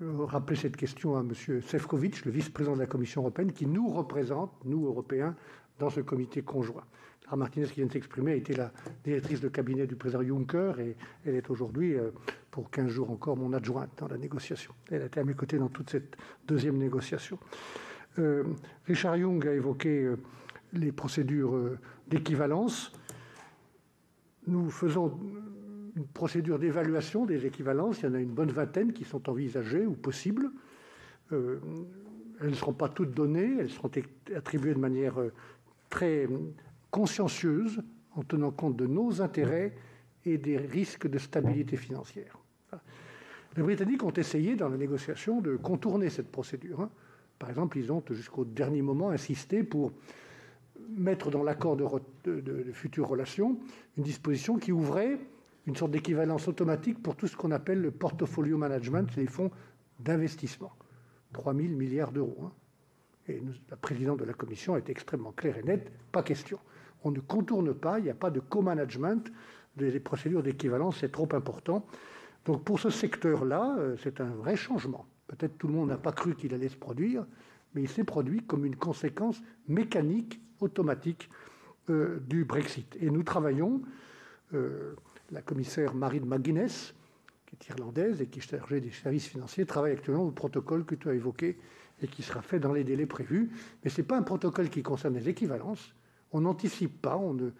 rappeler cette question à M. Šefčovič, le vice-président de la Commission européenne, qui nous représente, nous, Européens, dans ce comité conjoint. Clara Martinez, qui vient de s'exprimer, a été la directrice de cabinet du président Juncker et elle est aujourd'hui, pour 15 jours encore, mon adjointe dans la négociation. Elle a été à mes côtés dans toute cette deuxième négociation. Richard Young a évoqué les procédures d'équivalence. Nous faisons une procédure d'évaluation des équivalences. Il y en a une bonne vingtaine qui sont envisagées ou possibles. Elles ne seront pas toutes données, elles seront attribuées de manière très consciencieuse, en tenant compte de nos intérêts et des risques de stabilité financière. Les Britanniques ont essayé dans la négociation de contourner cette procédure. Par exemple, ils ont jusqu'au dernier moment insisté pour mettre dans l'accord de futures relations une disposition qui ouvrait une sorte d'équivalence automatique pour tout ce qu'on appelle le portfolio management, les fonds d'investissement. 3 000 milliards d'euros. Hein. Et la présidente de la Commission est extrêmement claire et nette, pas question. On ne contourne pas, il n'y a pas de co-management des procédures d'équivalence, c'est trop important. Donc pour ce secteur-là, c'est un vrai changement. Peut-être tout le monde n'a pas cru qu'il allait se produire, mais il s'est produit comme une conséquence mécanique, automatique du Brexit. Et nous travaillons, la commissaire Marine McGuinness, qui est irlandaise et qui est chargée des services financiers, travaille actuellement au protocole que tu as évoqué et qui sera fait dans les délais prévus. Mais ce n'est pas un protocole qui concerne les équivalences. On n'anticipe pas, on ne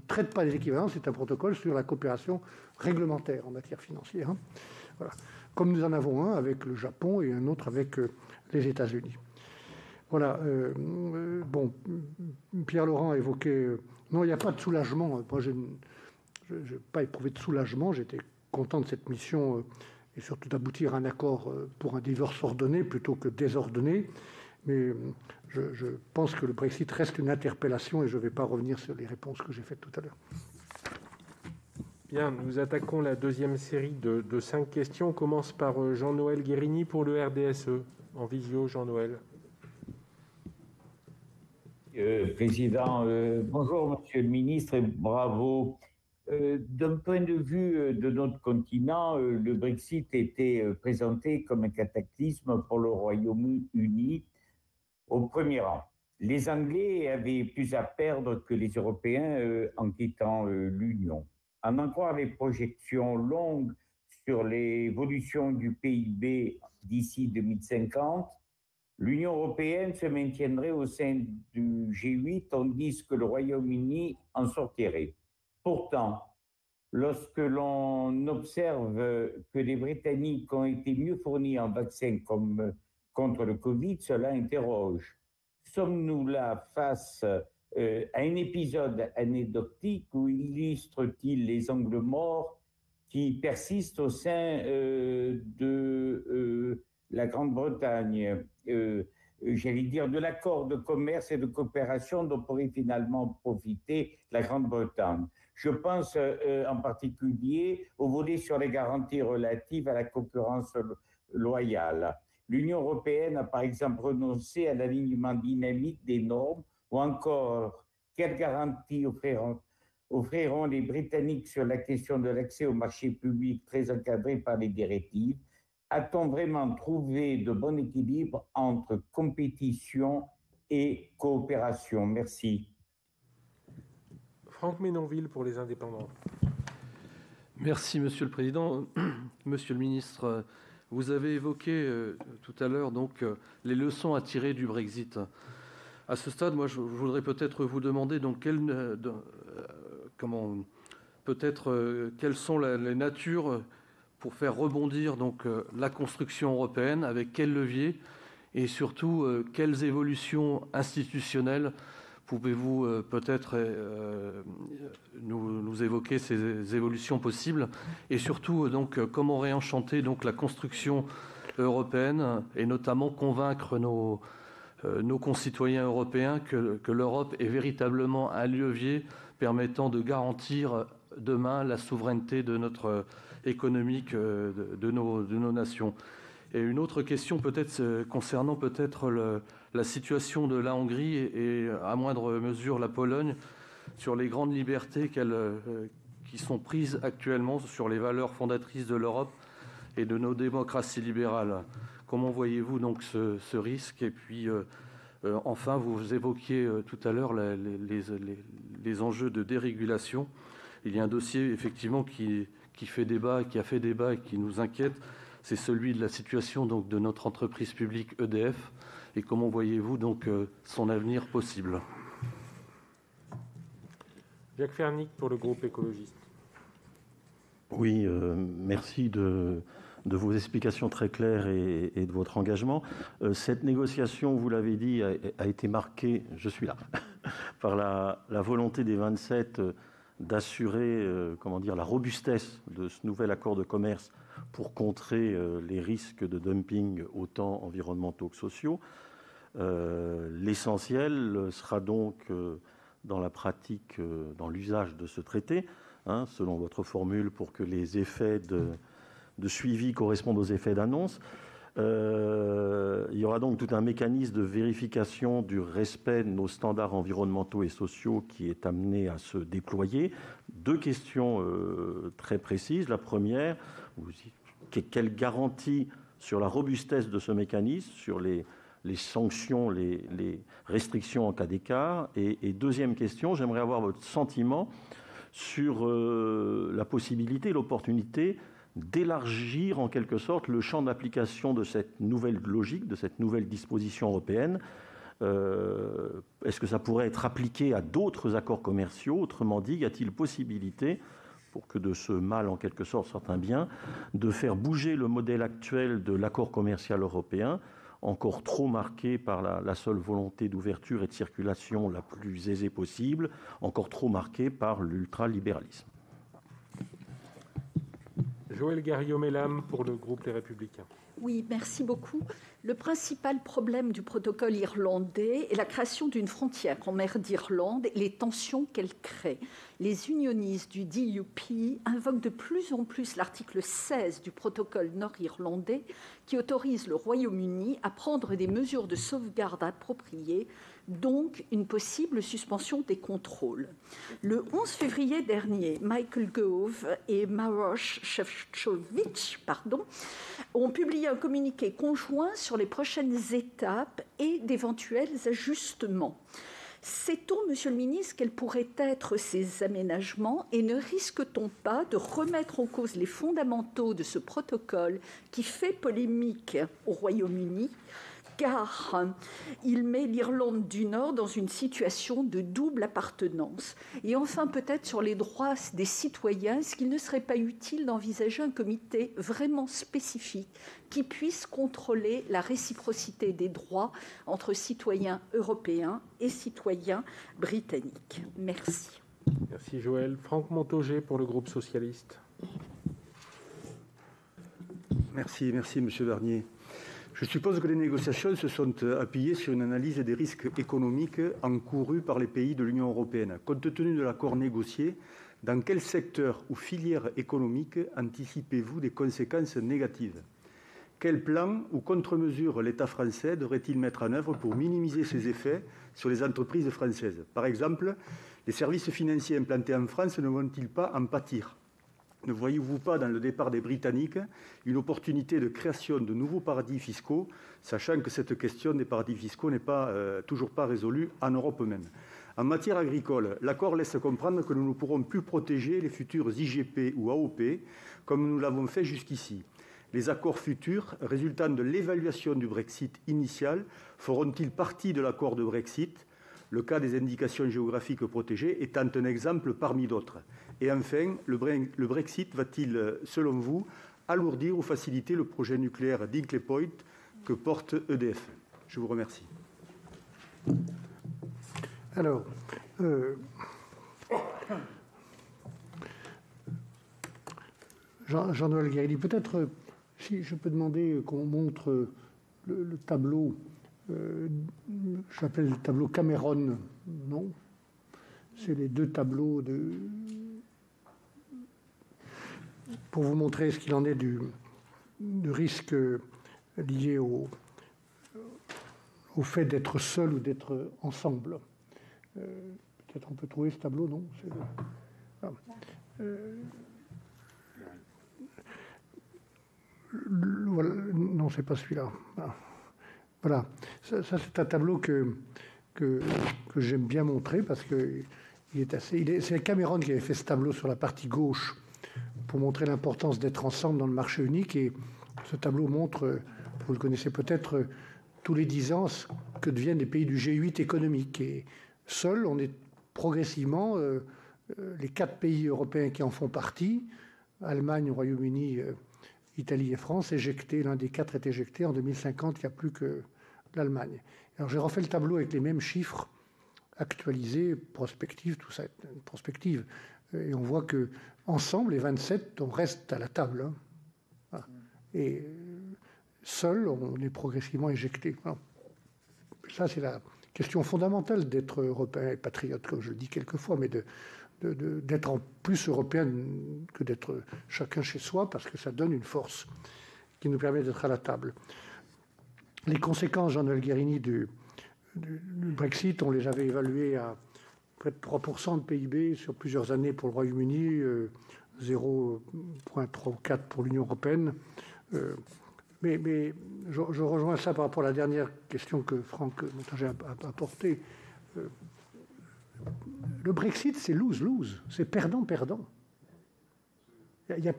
traite pas les équivalences. C'est un protocole sur la coopération réglementaire en matière financière. Hein. Voilà. Comme nous en avons un avec le Japon et un autre avec les États-Unis. Voilà. Bon, Pierre-Laurent a évoqué... non, il n'y a pas de soulagement. Moi, je n'ai pas éprouvé de soulagement. J'étais content de cette mission et surtout d'aboutir à un accord pour un divorce ordonné plutôt que désordonné. Mais je pense que le Brexit reste une interpellation et je ne vais pas revenir sur les réponses que j'ai faites tout à l'heure. Bien, nous attaquons la deuxième série de 5 questions. On commence par Jean-Noël Guérini pour le RDSE. En visio, Jean-Noël. Président, bonjour Monsieur le Ministre et bravo. D'un point de vue de notre continent, le Brexit était présenté comme un cataclysme pour le Royaume-Uni au premier rang. Les Anglais avaient plus à perdre que les Européens en quittant l'Union. En en croire les projections longues sur l'évolution du PIB d'ici 2050, l'Union européenne se maintiendrait au sein du G8 tandis que le Royaume-Uni en sortirait. Pourtant, lorsque l'on observe que les Britanniques ont été mieux fournis en vaccins contre le Covid, cela interroge. Sommes-nous là face à un épisode anecdotique ou illustre-t-il les angles morts qui persistent au sein de la Grande-Bretagne, j'allais dire de l'accord de commerce et de coopération dont pourrait finalement profiter la Grande-Bretagne. Je pense en particulier au volet sur les garanties relatives à la concurrence loyale. L'Union européenne a par exemple renoncé à l'alignement dynamique des normes ou encore quelles garanties offriront les Britanniques sur la question de l'accès au marché public très encadré par les directives. A-t-on vraiment trouvé de bon équilibre entre compétition et coopération? Merci. Franck Menonville pour les Indépendants. Merci Monsieur le Président. Monsieur le Ministre, vous avez évoqué tout à l'heure donc les leçons à tirer du Brexit. À ce stade, moi, je voudrais peut-être vous demander donc quelles sont les natures pour faire rebondir donc la construction européenne, avec quels leviers et surtout quelles évolutions institutionnelles pouvez-vous peut-être nous évoquer ces évolutions possibles et surtout donc comment réenchanter donc la construction européenne et notamment convaincre nos concitoyens européens que l'Europe est véritablement un levier permettant de garantir demain la souveraineté de notre économique de nos nations. Et une autre question peut-être concernant peut-être la situation de la Hongrie et à moindre mesure la Pologne sur les grandes libertés qui sont prises actuellement sur les valeurs fondatrices de l'Europe et de nos démocraties libérales. Comment voyez-vous donc ce risque? Et puis enfin, vous évoquiez tout à l'heure les enjeux de dérégulation. Il y a un dossier effectivement qui fait débat, qui a fait débat et qui nous inquiète, c'est celui de la situation donc de notre entreprise publique EDF. Et comment voyez-vous donc son avenir possible? Jacques Fernic pour le groupe écologiste. Oui, merci de vos explications très claires et de votre engagement. Cette négociation, vous l'avez dit, a été marquée, je suis là, par la volonté des 27 d'assurer la robustesse de ce nouvel accord de commerce pour contrer les risques de dumping autant environnementaux que sociaux. L'essentiel sera donc dans la pratique, dans l'usage de ce traité, selon votre formule, pour que les effets de suivi correspondent aux effets d'annonce. Il y aura donc tout un mécanisme de vérification du respect de nos standards environnementaux et sociaux qui est amené à se déployer. Deux questions très précises. La première, quelle garantie sur la robustesse de ce mécanisme, sur les sanctions, les restrictions en cas d'écart. Et deuxième question, j'aimerais avoir votre sentiment sur la possibilité, l'opportunité d'élargir en quelque sorte le champ d'application de cette nouvelle logique, de cette nouvelle disposition européenne. Est-ce que ça pourrait être appliqué à d'autres accords commerciaux? Autrement dit, y a-t-il possibilité, pour que de ce mal en quelque sorte sorte un bien, de faire bouger le modèle actuel de l'accord commercial européen, encore trop marqué par la seule volonté d'ouverture et de circulation la plus aisée possible, encore trop marqué par l'ultralibéralisme? Joëlle Garriaud-Maylam pour le groupe Les Républicains. Oui, merci beaucoup. Le principal problème du protocole irlandais est la création d'une frontière en mer d'Irlande et les tensions qu'elle crée. Les unionistes du DUP invoquent de plus en plus l'article 16 du protocole nord-irlandais qui autorise le Royaume-Uni à prendre des mesures de sauvegarde appropriées, donc une possible suspension des contrôles. Le 11 février dernier, Michael Gove et Maroš Šefčovič ont publié un communiqué conjoint sur les prochaines étapes et d'éventuels ajustements. Sait-on, Monsieur le ministre, quels pourraient être ces aménagements et ne risque-t-on pas de remettre en cause les fondamentaux de ce protocole qui fait polémique au Royaume-Uni, car il met l'Irlande du Nord dans une situation de double appartenance? Et enfin, peut-être sur les droits des citoyens, est-ce qu'il ne serait pas utile d'envisager un comité vraiment spécifique qui puisse contrôler la réciprocité des droits entre citoyens européens et citoyens britanniques? Merci. Merci Joëlle. Franck Montaugé pour le groupe socialiste. Merci Monsieur Barnier. Je suppose que les négociations se sont appuyées sur une analyse des risques économiques encourus par les pays de l'Union européenne. Compte tenu de l'accord négocié, dans quel secteur ou filière économique anticipez-vous des conséquences négatives? Quel plan ou contre-mesure l'État français devrait-il mettre en œuvre pour minimiser ces effets sur les entreprises françaises? Par exemple, les services financiers implantés en France ne vont-ils pas en pâtir? Ne voyez-vous pas dans le départ des Britanniques une opportunité de création de nouveaux paradis fiscaux, sachant que cette question des paradis fiscaux n'est toujours pas résolue en Europe même? En matière agricole, l'accord laisse comprendre que nous ne pourrons plus protéger les futurs IGP ou AOP comme nous l'avons fait jusqu'ici. Les accords futurs résultant de l'évaluation du Brexit initial feront-ils partie de l'accord de Brexit? Le cas des indications géographiques protégées étant un exemple parmi d'autres. Et enfin, le Brexit va-t-il, selon vous, alourdir ou faciliter le projet nucléaire d'Hinkley Point que porte EDF? Je vous remercie. Alors, Jean-Noël Guérini, peut-être, si je peux demander qu'on montre le tableau, j'appelle le tableau Cameron, non? C'est les deux tableaux pour vous montrer ce qu'il en est du risque lié au fait d'être seul ou d'être ensemble. Peut-être on peut trouver ce tableau, non? Voilà. Non, c'est pas celui-là. Voilà. Ça c'est un tableau que j'aime bien montrer parce que c'est Cameron qui avait fait ce tableau sur la partie gauche pour montrer l'importance d'être ensemble dans le marché unique. Et ce tableau montre, vous le connaissez peut-être, tous les 10 ans, ce que deviennent les pays du G8 économique. Et seuls, on est progressivement, les 4 pays européens qui en font partie, Allemagne, Royaume-Uni, Italie et France, éjectés. L'un des 4 est éjecté. En 2050, il n'y a plus que l'Allemagne. Alors j'ai refait le tableau avec les mêmes chiffres actualisés, prospective, tout ça, une prospective. Et on voit que ensemble, les 27, on reste à la table. Hein. Voilà. Et seul, on est progressivement éjecté. Voilà. Ça, c'est la question fondamentale d'être européen et patriote, comme je le dis quelquefois, mais d'être en plus européen que d'être chacun chez soi, parce que ça donne une force qui nous permet d'être à la table. Les conséquences, Jean-Noël Guérini, du Brexit, on les avait évaluées à près de 3% de PIB sur plusieurs années pour le Royaume-Uni, 0,3 ou 4 pour l'Union européenne. Mais je rejoins ça par rapport à la dernière question que Franck Montager a apportée. Le Brexit, c'est lose-lose, c'est perdant-perdant. Il n'y a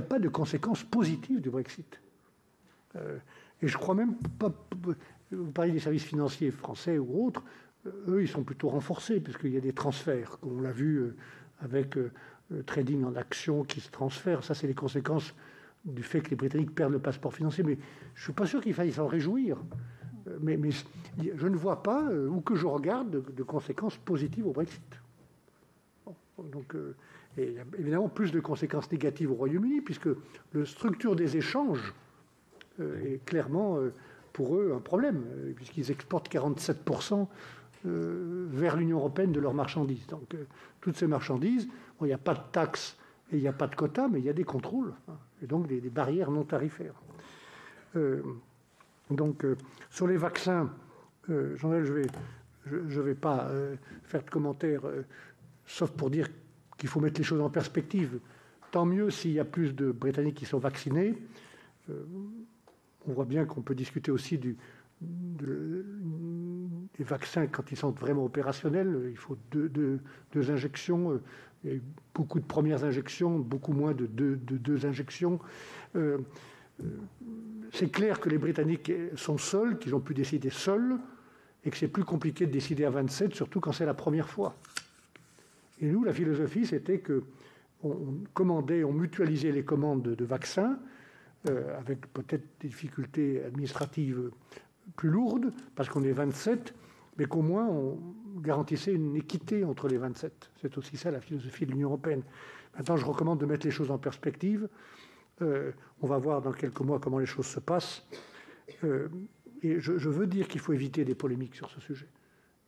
pas de conséquences positives du Brexit. Et je crois même pas... Vous parlez des services financiers français ou autres, eux, ils sont plutôt renforcés, puisqu'il y a des transferts, comme on l'a vu avec le trading en actions qui se transfère. Ça, c'est les conséquences du fait que les Britanniques perdent le passeport financier. Mais je ne suis pas sûr qu'il faille s'en réjouir. Mais je ne vois pas, où que je regarde, de conséquences positives au Brexit. Bon, donc, et il y a évidemment plus de conséquences négatives au Royaume-Uni, puisque la structure des échanges est clairement, pour eux, un problème, puisqu'ils exportent 47% vers l'Union européenne de leurs marchandises. Donc, toutes ces marchandises, bon, il n'y a pas de taxes et il n'y a pas de quotas, mais il y a des contrôles, et donc des barrières non tarifaires. Sur les vaccins, Jean-Noël, je vais pas faire de commentaires, sauf pour dire qu'il faut mettre les choses en perspective. Tant mieux s'il y a plus de Britanniques qui sont vaccinés. On voit bien qu'on peut discuter aussi des vaccins quand ils sont vraiment opérationnels. Il faut deux injections. Il y a eu beaucoup de premières injections, beaucoup moins de deux injections. C'est clair que les Britanniques sont seuls, qu'ils ont pu décider seuls, et que c'est plus compliqué de décider à 27, surtout quand c'est la première fois. Et nous, la philosophie, c'était qu'on commandait, on mutualisait les commandes de vaccins, avec peut-être des difficultés administratives plus lourdes, parce qu'on est 27, mais qu'au moins on garantissait une équité entre les 27. C'est aussi ça la philosophie de l'Union européenne. Maintenant, je recommande de mettre les choses en perspective. On va voir dans quelques mois comment les choses se passent. Et je veux dire qu'il faut éviter des polémiques sur ce sujet,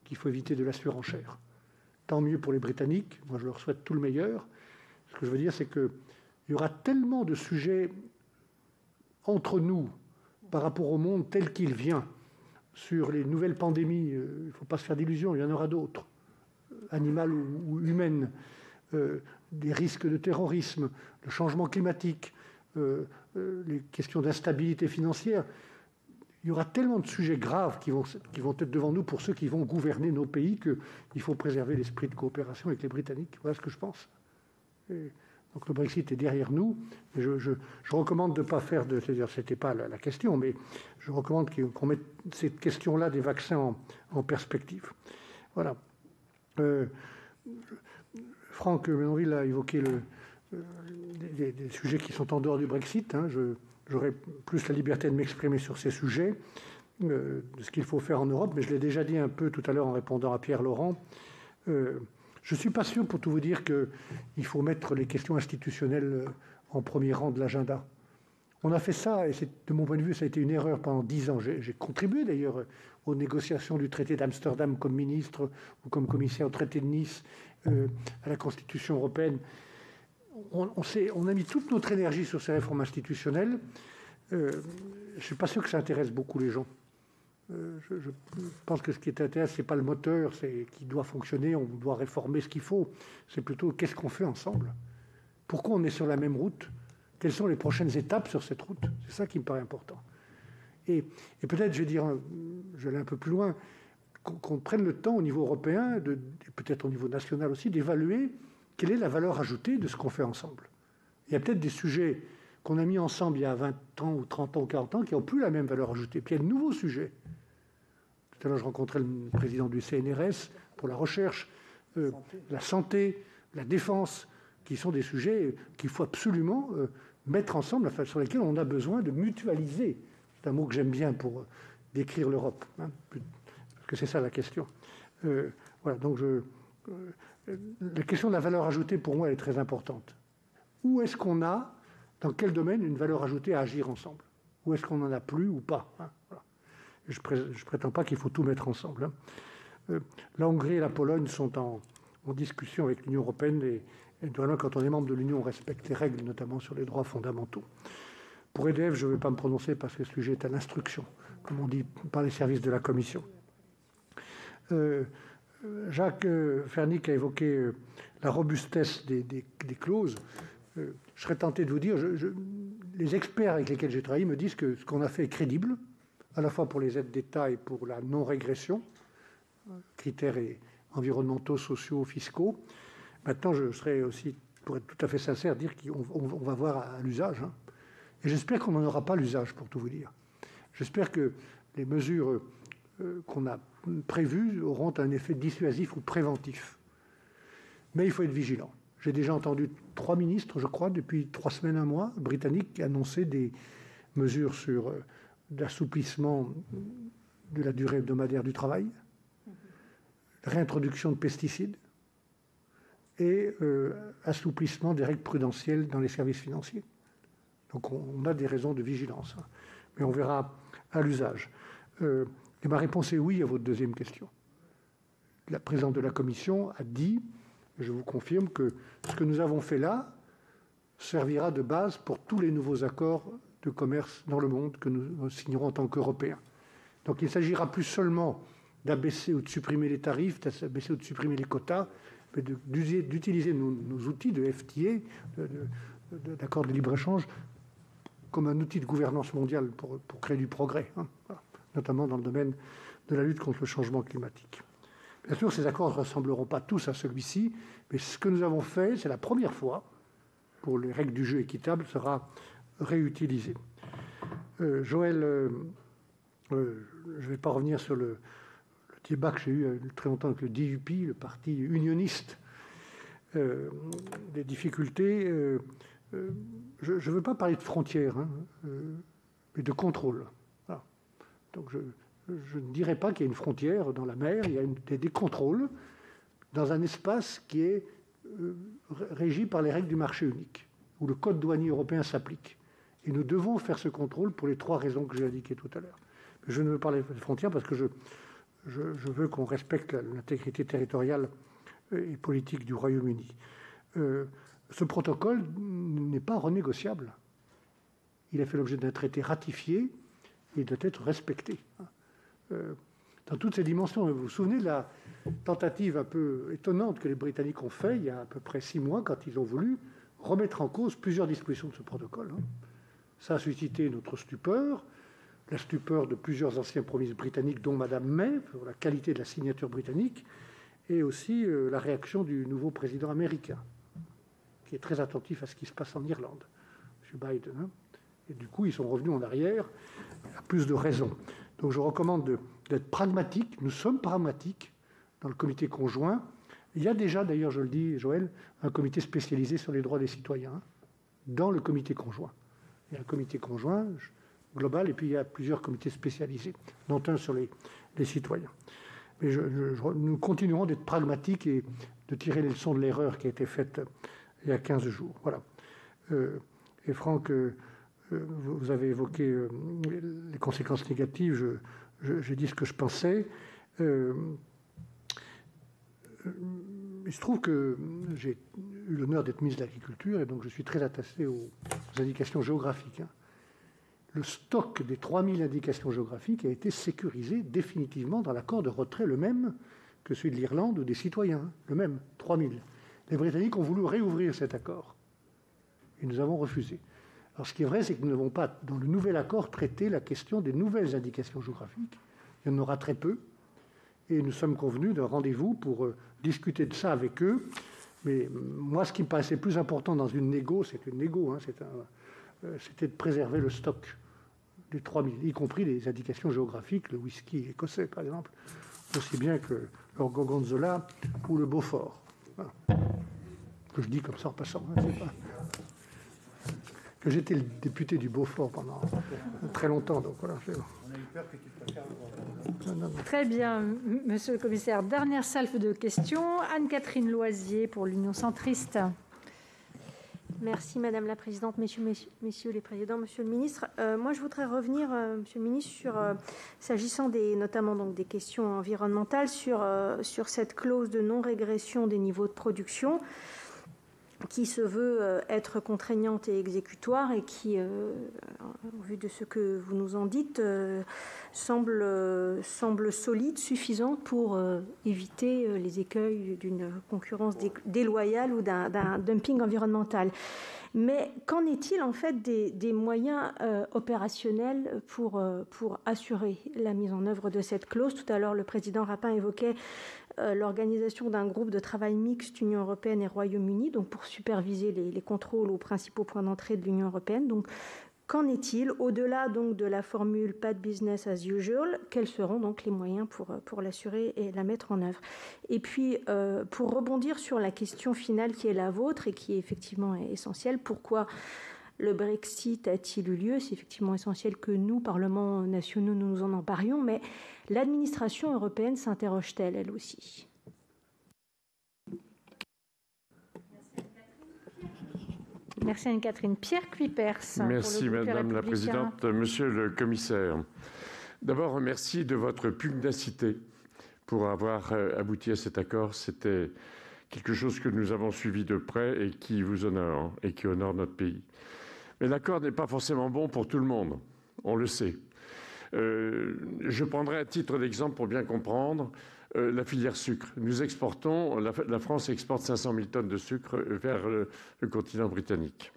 qu'il faut éviter de la surenchère. Tant mieux pour les Britanniques, moi je leur souhaite tout le meilleur. Ce que je veux dire, c'est qu'il y aura tellement de sujets entre nous par rapport au monde tel qu'il vient, sur les nouvelles pandémies, il ne faut pas se faire d'illusions, il y en aura d'autres, animales ou humaines, des risques de terrorisme, le changement climatique, les questions d'instabilité financière. Il y aura tellement de sujets graves qui vont être devant nous pour ceux qui vont gouverner nos pays qu'il faut préserver l'esprit de coopération avec les Britanniques. Voilà ce que je pense. Donc le Brexit est derrière nous. Et je recommande de ne pas faire de... C'est-à-dire, ce n'était pas la question, mais je recommande qu'on mette cette question-là des vaccins en perspective. Voilà. Franck Menonville a évoqué des sujets qui sont en dehors du Brexit. J'aurai plus la liberté de m'exprimer sur ces sujets, de ce qu'il faut faire en Europe, mais je l'ai déjà dit un peu tout à l'heure en répondant à Pierre Laurent. Je ne suis pas sûr, pour tout vous dire, qu'il faut mettre les questions institutionnelles en premier rang de l'agenda. On a fait ça, et de mon point de vue, ça a été une erreur pendant 10 ans. J'ai contribué d'ailleurs aux négociations du traité d'Amsterdam comme ministre ou comme commissaire au traité de Nice, à la Constitution européenne. On a mis toute notre énergie sur ces réformes institutionnelles. Je ne suis pas sûr que ça intéresse beaucoup les gens. Je pense que ce qui intéresse, ce n'est pas le moteur, c'est qui doit fonctionner, on doit réformer ce qu'il faut. C'est plutôt qu'est-ce qu'on fait ensemble. Pourquoi on est sur la même route? Quelles sont les prochaines étapes sur cette route? C'est ça qui me paraît important. Et peut-être, je vais aller un peu plus loin, qu'on prenne le temps au niveau européen, et peut-être au niveau national aussi, d'évaluer quelle est la valeur ajoutée de ce qu'on fait ensemble. Il y a peut-être des sujets qu'on a mis ensemble il y a 20 ans ou 30 ans ou 40 ans qui n'ont plus la même valeur ajoutée. Puis il y a de nouveaux sujets. Tout à l'heure, je rencontrais le président du CNRS pour la recherche, la santé, la défense, qui sont des sujets qu'il faut absolument mettre ensemble, sur lesquels on a besoin de mutualiser. C'est un mot que j'aime bien pour décrire l'Europe, parce que c'est ça la question. Voilà, donc la question de la valeur ajoutée, pour moi, elle est très importante. Où est-ce qu'on a, dans quel domaine, une valeur ajoutée à agir ensemble? Où est-ce qu'on n'en a plus ou pas? Voilà. Je ne prétends pas qu'il faut tout mettre ensemble. La Hongrie et la Pologne sont en discussion avec l'Union européenne et vraiment, quand on est membre de l'Union, on respecte les règles, notamment sur les droits fondamentaux. Pour EDF, je ne vais pas me prononcer parce que le sujet est à l'instruction, comme on dit par les services de la Commission. Jacques Fernic a évoqué la robustesse des clauses. Je serais tenté de vous dire, les experts avec lesquels j'ai travaillé me disent que ce qu'on a fait est crédible, à la fois pour les aides d'État et pour la non-régression, critères environnementaux, sociaux, fiscaux. Maintenant, je serais aussi, pour être tout à fait sincère, dire qu'on va voir à l'usage. Hein. Et j'espère qu'on n'en aura pas l'usage, pour tout vous dire. J'espère que les mesures qu'on a prévues auront un effet dissuasif ou préventif. Mais il faut être vigilant. J'ai déjà entendu 3 ministres, je crois, depuis 3 semaines, 1 mois, britanniques, annoncer des mesures sur l'assouplissement de la durée hebdomadaire du travail, réintroduction de pesticides et assouplissement des règles prudentielles dans les services financiers. Donc on a des raisons de vigilance, hein. Mais on verra à l'usage. Et ma réponse est oui à votre deuxième question. La présidente de la Commission a dit, je vous confirme, que ce que nous avons fait là servira de base pour tous les nouveaux accords de commerce dans le monde que nous signerons en tant qu'Européens. Donc il ne s'agira plus seulement d'abaisser ou de supprimer les tarifs, d'abaisser ou de supprimer les quotas, mais d'utiliser nos outils de FTA, d'accord de libre-échange, comme un outil de gouvernance mondiale pour créer du progrès, hein, voilà, notamment dans le domaine de la lutte contre le changement climatique. Bien sûr, ces accords ne ressembleront pas tous à celui-ci, mais ce que nous avons fait, c'est la première fois, pour les règles du jeu équitable, sera réutilisé. Joël, je ne vais pas revenir sur le débat que j'ai eu très longtemps avec le DUP, le parti unioniste, des difficultés. Je ne veux pas parler de frontières, hein, mais de contrôle. Voilà. Donc je ne dirais pas qu'il y a une frontière dans la mer, il y a des contrôles dans un espace qui est régi par les règles du marché unique, où le code douanier européen s'applique. Et nous devons faire ce contrôle pour les 3 raisons que j'ai indiquées tout à l'heure. Mais je ne veux pas parler de frontières parce que je veux qu'on respecte l'intégrité territoriale et politique du Royaume-Uni. Ce protocole n'est pas renégociable. Il a fait l'objet d'un traité ratifié et doit être respecté. Dans toutes ces dimensions, vous vous souvenez de la tentative un peu étonnante que les Britanniques ont fait il y a à peu près 6 mois quand ils ont voulu remettre en cause plusieurs dispositions de ce protocole. Ça a suscité notre stupeur, la stupeur de plusieurs anciens premiers ministres britanniques, dont Mme May, pour la qualité de la signature britannique, et aussi la réaction du nouveau président américain, qui est très attentif à ce qui se passe en Irlande, M. Biden. Hein. Et du coup, ils sont revenus en arrière, à plus de raisons. Donc je recommande d'être pragmatique. Nous sommes pragmatiques dans le comité conjoint. Il y a déjà, d'ailleurs, je le dis, Joël, un comité spécialisé sur les droits des citoyens dans le comité conjoint. Il y a un comité conjoint global et puis il y a plusieurs comités spécialisés, dont un sur les citoyens. Mais nous continuerons d'être pragmatiques et de tirer les leçons de l'erreur qui a été faite il y a 15 jours. Voilà. Et Franck, vous avez évoqué les conséquences négatives. J'ai dit ce que je pensais. Il se trouve que j'ai eu l'honneur d'être ministre de l'Agriculture et donc je suis très attaché aux indications géographiques. Hein. Le stock des 3000 indications géographiques a été sécurisé définitivement dans l'accord de retrait, le même que celui de l'Irlande ou des citoyens, hein, le même, 3000. Les Britanniques ont voulu réouvrir cet accord et nous avons refusé. Alors ce qui est vrai, c'est que nous n'avons pas, dans le nouvel accord, traité la question des nouvelles indications géographiques. Il y en aura très peu. Et nous sommes convenus d'un rendez-vous pour discuter de ça avec eux. Mais moi, ce qui me paraissait plus important dans une négo, c'est une négo, hein, c'était de préserver le stock des 3000, y compris les indications géographiques, le whisky écossais, par exemple, aussi bien que le Gorgonzola ou le Beaufort. Voilà. Que je dis comme ça en passant. Hein, c'est pas... que j'étais le député du Beaufort pendant très longtemps. Donc voilà, on a eu peur que tu préfères... Très bien, monsieur le commissaire. Dernière salve de questions. Anne-Catherine Loisier pour l'Union centriste. Merci Madame la Présidente, Messieurs les Présidents, Monsieur le Ministre. Moi, je voudrais revenir, Monsieur le Ministre, s'agissant notamment donc, des questions environnementales, sur cette clause de non-régression des niveaux de production. qui se veut être contraignante et exécutoire et qui, au vu de ce que vous nous en dites, semble solide, suffisante pour éviter les écueils d'une concurrence déloyale ou d'un dumping environnemental. Mais qu'en est-il en fait des moyens opérationnels pour assurer la mise en œuvre de cette clause? Tout à l'heure, le président Rapin évoquait l'organisation d'un groupe de travail mixte Union européenne et Royaume-Uni, donc pour superviser les contrôles aux principaux points d'entrée de l'Union européenne. Donc, qu'en est-il au-delà donc de la formule pas de business as usual? Quels seront donc les moyens pour l'assurer et la mettre en œuvre? Et puis, pour rebondir sur la question finale qui est la vôtre et qui est effectivement essentielle, pourquoi le Brexit a-t-il eu lieu? C'est effectivement essentiel que nous, parlements nationaux, nous nous en emparions, mais l'administration européenne s'interroge-t-elle, elle aussi? Merci Anne-Catherine. Pierre Cuypers. Merci Madame la Présidente. Monsieur le Commissaire, d'abord merci de votre pugnacité pour avoir abouti à cet accord. C'était quelque chose que nous avons suivi de près et qui vous honore et qui honore notre pays. Mais l'accord n'est pas forcément bon pour tout le monde, on le sait. Je prendrai à titre d'exemple pour bien comprendre la filière sucre. Nous exportons, la France exporte 500 000 tonnes de sucre vers le continent britannique.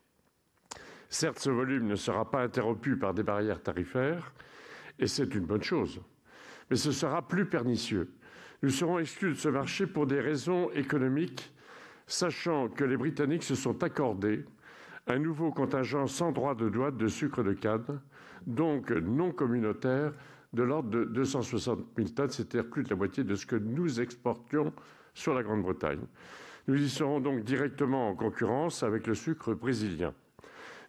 Certes, ce volume ne sera pas interrompu par des barrières tarifaires, et c'est une bonne chose, mais ce sera plus pernicieux. Nous serons exclus de ce marché pour des raisons économiques, sachant que les Britanniques se sont accordés un nouveau contingent sans droit de douane de sucre de canne, donc non communautaire, de l'ordre de 260 000 tonnes, c'est-à-dire plus de la moitié de ce que nous exportions sur la Grande-Bretagne. Nous y serons donc directement en concurrence avec le sucre brésilien.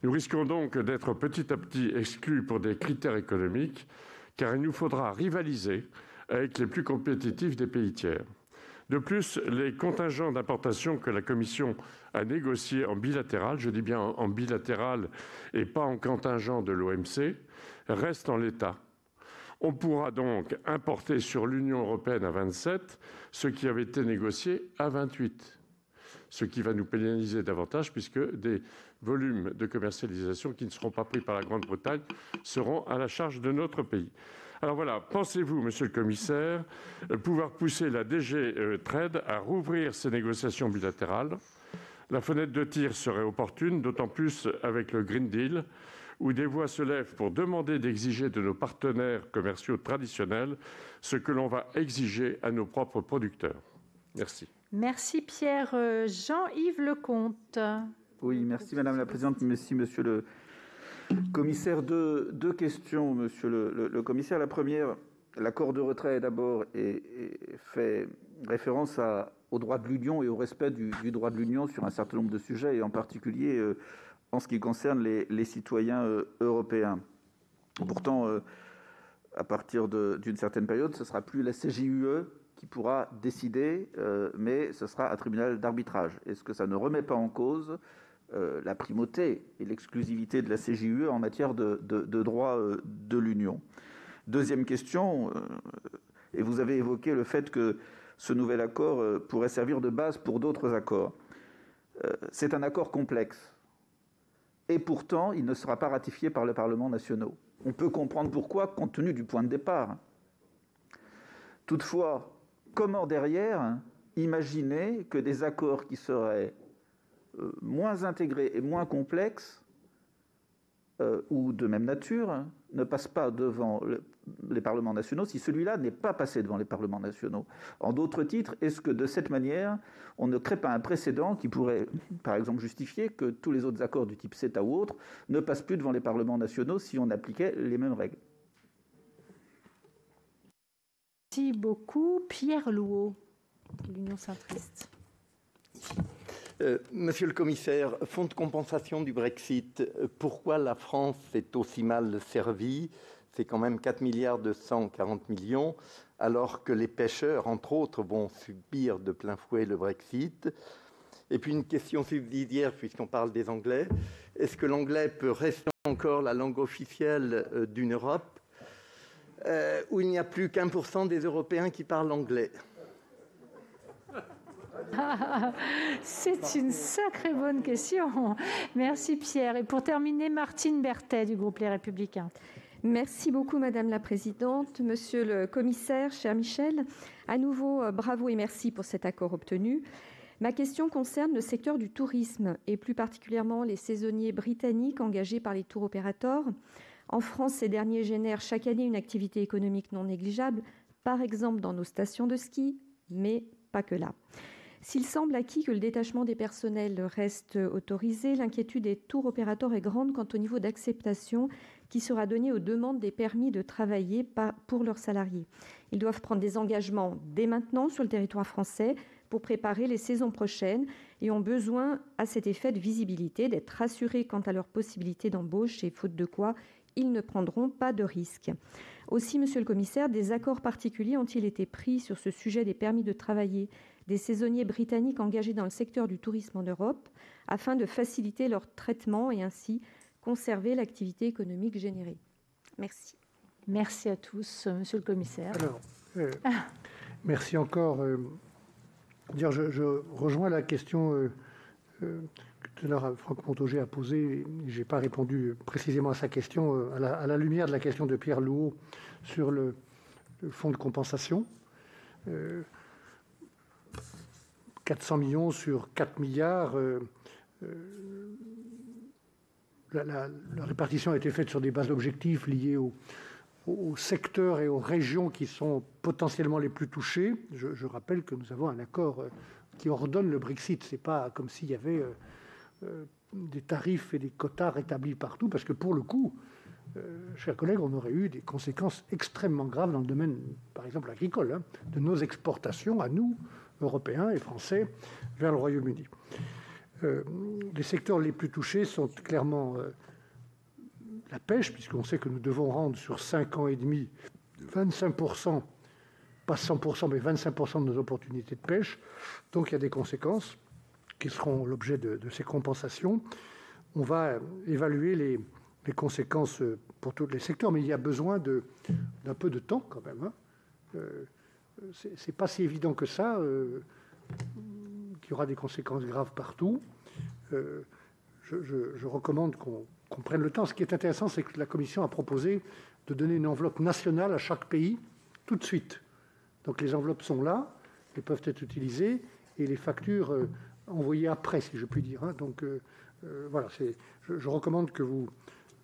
Nous risquons donc d'être petit à petit exclus pour des critères économiques, car il nous faudra rivaliser avec les plus compétitifs des pays tiers. De plus, les contingents d'importation que la Commission a négociés en bilatéral, je dis bien en bilatéral et pas en contingent de l'OMC, restent en l'état. On pourra donc importer sur l'Union européenne à 27 ce qui avait été négocié à 28, ce qui va nous pénaliser davantage puisque des volumes de commercialisation qui ne seront pas pris par la Grande-Bretagne seront à la charge de notre pays. Alors voilà, pensez-vous, Monsieur le Commissaire, pouvoir pousser la DG Trade à rouvrir ces négociations bilatérales? La fenêtre de tir serait opportune, d'autant plus avec le Green Deal, où des voix se lèvent pour demander d'exiger de nos partenaires commerciaux traditionnels ce que l'on va exiger à nos propres producteurs. Merci. Merci Pierre. Jean-Yves Lecomte. Oui, merci Madame la Présidente, merci Monsieur le Commissaire. Deux questions, Monsieur le Commissaire. La première, l'accord de retrait d'abord fait référence au droit de l'Union et au respect du droit de l'Union sur un certain nombre de sujets, et en particulier en ce qui concerne les citoyens européens. Pourtant, à partir d'une certaine période, ce ne sera plus la CJUE qui pourra décider, mais ce sera un tribunal d'arbitrage. Est-ce que ça ne remet pas en cause la primauté et l'exclusivité de la CJUE en matière de droit de l'Union? Deuxième question, et vous avez évoqué le fait que ce nouvel accord pourrait servir de base pour d'autres accords. C'est un accord complexe. Et pourtant, il ne sera pas ratifié par les parlements nationaux. On peut comprendre pourquoi, compte tenu du point de départ. Toutefois, comment derrière imaginer que des accords qui seraient moins intégrés et moins complexes ou de même nature ne passent pas devant les parlements nationaux si celui-là n'est pas passé devant les parlements nationaux? En d'autres titres, est-ce que de cette manière, on ne crée pas un précédent qui pourrait, par exemple, justifier que tous les autres accords du type CETA ou autres ne passent plus devant les parlements nationaux si on appliquait les mêmes règles? Merci beaucoup. Pierre Louot, de l'Union centriste. Monsieur le Commissaire, fonds de compensation du Brexit, pourquoi la France est aussi mal servie? C'est quand même 4 milliards 240 millions, alors que les pêcheurs, entre autres, vont subir de plein fouet le Brexit. Et puis une question subsidiaire, puisqu'on parle des Anglais. Est-ce que l'anglais peut rester encore la langue officielle d'une Europe où il n'y a plus qu'1% des Européens qui parlent anglais? C'est une sacrée bonne question. Merci Pierre. Et pour terminer, Martine Berthet du groupe Les Républicains. Merci beaucoup Madame la Présidente. Monsieur le Commissaire, cher Michel, à nouveau bravo et merci pour cet accord obtenu. Ma question concerne le secteur du tourisme et plus particulièrement les saisonniers britanniques engagés par les tour opérateurs. En France, ces derniers génèrent chaque année une activité économique non négligeable, par exemple dans nos stations de ski, mais pas que là. S'il semble acquis que le détachement des personnels reste autorisé, l'inquiétude des tour opérateurs est grande quant au niveau d'acceptation qui sera donné aux demandes des permis de travailler pour leurs salariés. Ils doivent prendre des engagements dès maintenant sur le territoire français pour préparer les saisons prochaines et ont besoin à cet effet de visibilité, d'être rassurés quant à leurs possibilités d'embauche et faute de quoi ils ne prendront pas de risques. Aussi, monsieur le commissaire, des accords particuliers ont-ils été pris sur ce sujet des permis de travailler des saisonniers britanniques engagés dans le secteur du tourisme en Europe afin de faciliter leur traitement et ainsi conserver l'activité économique générée? Merci. Merci à tous, monsieur le commissaire. Alors, merci encore. Je rejoins la question que tout à l'heure Franck Montaugé a posée. Je n'ai pas répondu précisément à sa question à la lumière de la question de Pierre Louot sur le fonds de compensation. 400 millions sur 4 milliards. La répartition a été faite sur des bases d'objectifs liées aux secteurs et aux régions qui sont potentiellement les plus touchés. Je rappelle que nous avons un accord qui ordonne le Brexit. Ce n'est pas comme s'il y avait des tarifs et des quotas rétablis partout, parce que pour le coup, chers collègues, on aurait eu des conséquences extrêmement graves dans le domaine, par exemple agricole, de nos exportations à nous, Européens et Français, vers le Royaume-Uni. Les secteurs les plus touchés sont clairement la pêche, puisqu'on sait que nous devons rendre sur 5 ans et demi 25%, pas 100%, mais 25% de nos opportunités de pêche. Donc il y a des conséquences qui seront l'objet de ces compensations. On va évaluer les conséquences pour tous les secteurs, mais il y a besoin d'un peu de temps quand même. C'est pas si évident que ça, qu'il y aura des conséquences graves partout. Je recommande qu'on prenne le temps. Ce qui est intéressant, c'est que la Commission a proposé de donner une enveloppe nationale à chaque pays tout de suite. Donc les enveloppes sont là, elles peuvent être utilisées, et les factures envoyées après, si je puis dire. Donc voilà, je recommande que vous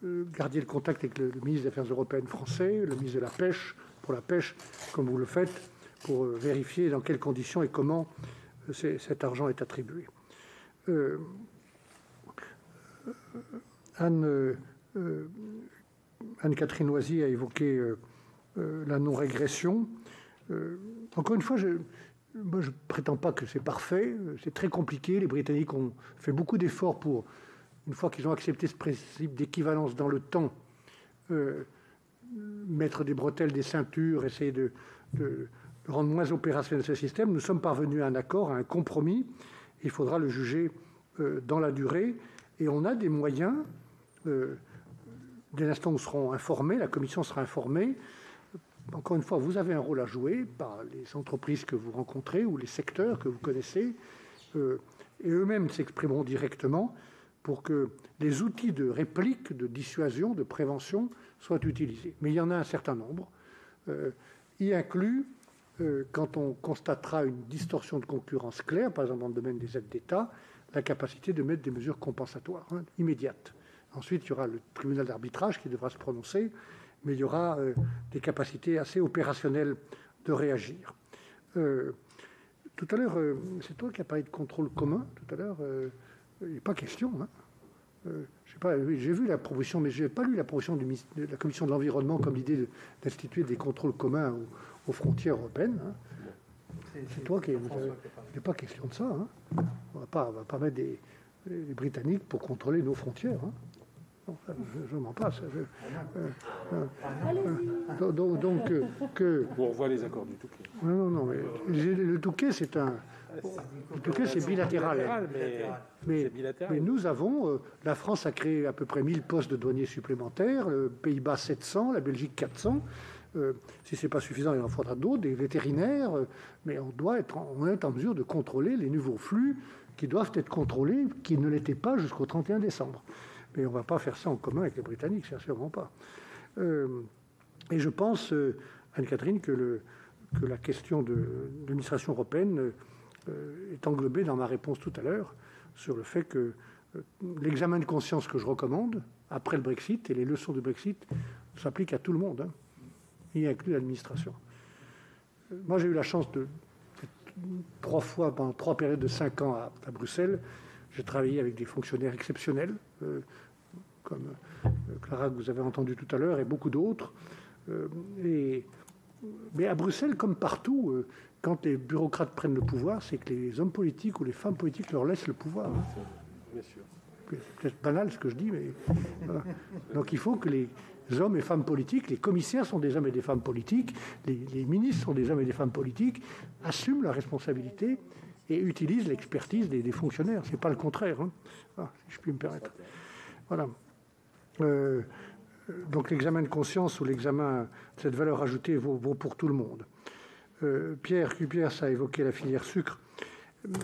gardiez le contact avec le ministre des Affaires européennes français, le ministre de la Pêche, pour la pêche, comme vous le faites, pour vérifier dans quelles conditions et comment cet argent est attribué. Anne-Catherine Loisier a évoqué la non-régression. Encore une fois, moi, je ne prétends pas que c'est parfait. C'est très compliqué. Les Britanniques ont fait beaucoup d'efforts pour, une fois qu'ils ont accepté ce principe d'équivalence dans le temps, mettre des bretelles, des ceintures, essayer de rendre moins opérationnel ce système. Nous sommes parvenus à un accord, à un compromis. Il faudra le juger dans la durée. Et on a des moyens, dès l'instant où nous serons informés, la Commission sera informée. Encore une fois, vous avez un rôle à jouer par les entreprises que vous rencontrez ou les secteurs que vous connaissez. Et eux-mêmes s'exprimeront directement pour que les outils de réplique, de dissuasion, de prévention soient utilisés. Mais il y en a un certain nombre, y inclus quand on constatera une distorsion de concurrence claire, par exemple dans le domaine des aides d'État, la capacité de mettre des mesures compensatoires immédiates. Ensuite, il y aura le tribunal d'arbitrage qui devra se prononcer, mais il y aura des capacités assez opérationnelles de réagir. Tout à l'heure, c'est toi qui as parlé de contrôle commun, tout à l'heure, il n'est pas question. J'ai vu la proposition, mais je n'ai pas lu la proposition de la Commission de l'Environnement comme l'idée d'instituer des contrôles communs aux frontières européennes. C'est toi qui... Il n'est pas question de ça. On ne va pas mettre les Britanniques pour contrôler nos frontières. Je m'en passe. Donc, on voit les accords du Touquet. Non, mais le Touquet, c'est bilatéral. Mais nous avons... la France a créé à peu près 1000 postes de douaniers supplémentaires, le Pays-Bas 700, la Belgique 400. Si ce n'est pas suffisant, il en faudra d'autres, des vétérinaires, mais on est en mesure de contrôler les nouveaux flux qui doivent être contrôlés, qui ne l'étaient pas jusqu'au 31 décembre. Mais on ne va pas faire ça en commun avec les Britanniques, c'est sûrement pas. Et je pense, Anne-Catherine, que la question de l'administration européenne est englobée dans ma réponse tout à l'heure sur le fait que l'examen de conscience que je recommande après le Brexit et les leçons du Brexit s'appliquent à tout le monde, y inclus l'administration. Moi, j'ai eu la chance de 3 fois, pendant 3 périodes de 5 ans à Bruxelles, j'ai travaillé avec des fonctionnaires exceptionnels, comme Clara que vous avez entendu tout à l'heure, et beaucoup d'autres. Mais à Bruxelles, comme partout, quand les bureaucrates prennent le pouvoir, c'est que les hommes politiques ou les femmes politiques leur laissent le pouvoir. Bien sûr. C'est peut-être banal ce que je dis, mais voilà. Donc il faut que les hommes et femmes politiques, les commissaires sont des hommes et des femmes politiques, les ministres sont des hommes et des femmes politiques, assument la responsabilité et utilisent l'expertise des fonctionnaires. C'est pas le contraire, hein. Voilà, si je puis me permettre. Voilà. Donc l'examen de conscience ou l'examen de cette valeur ajoutée vaut pour tout le monde. Pierre Cupier a évoqué la filière sucre,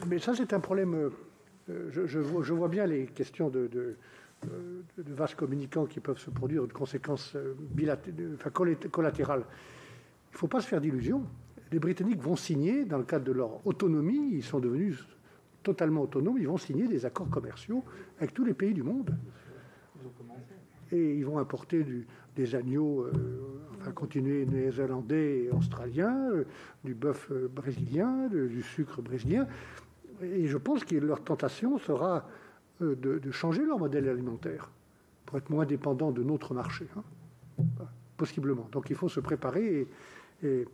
mais ça c'est un problème. Je vois bien les questions de vases communicants qui peuvent se produire, de conséquences collatérales. Il ne faut pas se faire d'illusions. Les Britanniques vont signer, dans le cadre de leur autonomie, ils sont devenus totalement autonomes, ils vont signer des accords commerciaux avec tous les pays du monde. Et ils vont importer des agneaux, continuer néo-zélandais et australiens, du bœuf brésilien, du sucre brésilien. Et je pense que leur tentation sera de changer leur modèle alimentaire pour être moins dépendant de notre marché, hein, possiblement. Donc il faut se préparer. Et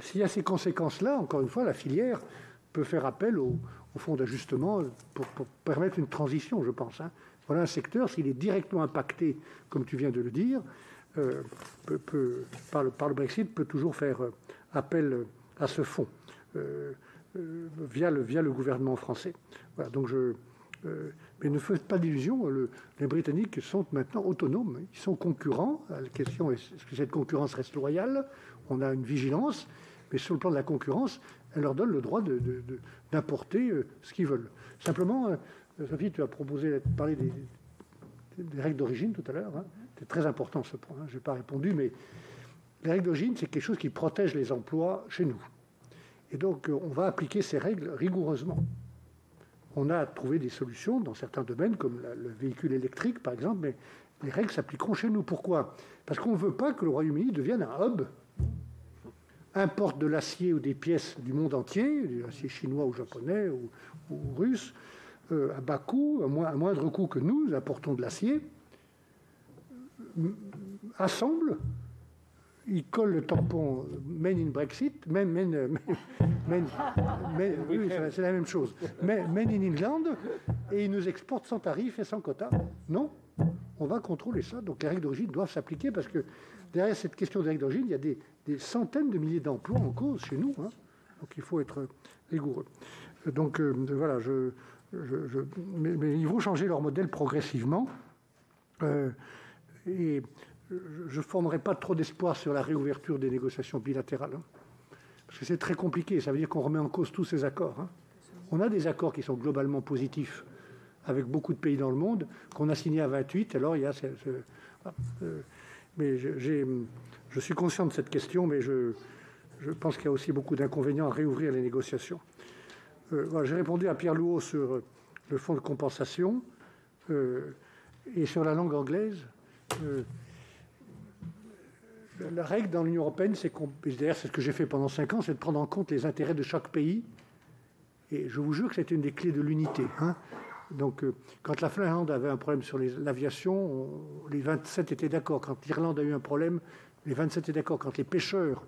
s'il y a ces conséquences-là, encore une fois, la filière peut faire appel au fonds d'ajustement pour permettre une transition, je pense. Hein. Voilà un secteur, s'il est directement impacté, comme tu viens de le dire, par le Brexit, peut toujours faire appel à ce fonds via le gouvernement français. Voilà, donc mais ne faites pas d'illusions, les Britanniques sont maintenant autonomes, ils sont concurrents. La question est, est-ce que cette concurrence reste loyale? On a une vigilance, mais sur le plan de la concurrence, elle leur donne le droit d'importer ce qu'ils veulent. Simplement, Sophie, tu as proposé de parler des règles d'origine tout à l'heure. Hein. C'est très important ce point. Hein. Je n'ai pas répondu, mais les règles d'origine, c'est quelque chose qui protège les emplois chez nous. Et donc, on va appliquer ces règles rigoureusement. On a trouvé des solutions dans certains domaines, comme le véhicule électrique, par exemple, mais les règles s'appliqueront chez nous. Pourquoi? Parce qu'on ne veut pas que le Royaume-Uni devienne un hub, importe de l'acier ou des pièces du monde entier, de l'acier chinois ou japonais ou russe, à bas coût, à moindre coût que nous importons de l'acier, assemble, il colle le tampon Made in Brexit, oui, c'est la même chose, Made in England, et il nous exporte sans tarif et sans quota. Non, on va contrôler ça. Donc les règles d'origine doivent s'appliquer parce que derrière cette question des règles d'origine, il y a des centaines de milliers d'emplois en cause chez nous. Hein. Donc il faut être rigoureux. Donc voilà, mais ils vont changer leur modèle progressivement. Et je ne formerai pas trop d'espoir sur la réouverture des négociations bilatérales. Hein, parce que c'est très compliqué. Ça veut dire qu'on remet en cause tous ces accords. Hein. On a des accords qui sont globalement positifs avec beaucoup de pays dans le monde, qu'on a signés à 28. Alors il y a mais je suis conscient de cette question, mais je pense qu'il y a aussi beaucoup d'inconvénients à réouvrir les négociations. Voilà, j'ai répondu à Pierre Louot sur le fonds de compensation et sur la langue anglaise. La règle dans l'Union européenne, d'ailleurs c'est ce que j'ai fait pendant 5 ans, c'est de prendre en compte les intérêts de chaque pays. Et je vous jure que c'était une des clés de l'unité. Hein. Donc, quand la Finlande avait un problème sur l'aviation, les 27 étaient d'accord. Quand l'Irlande a eu un problème, les 27 étaient d'accord. Quand les pêcheurs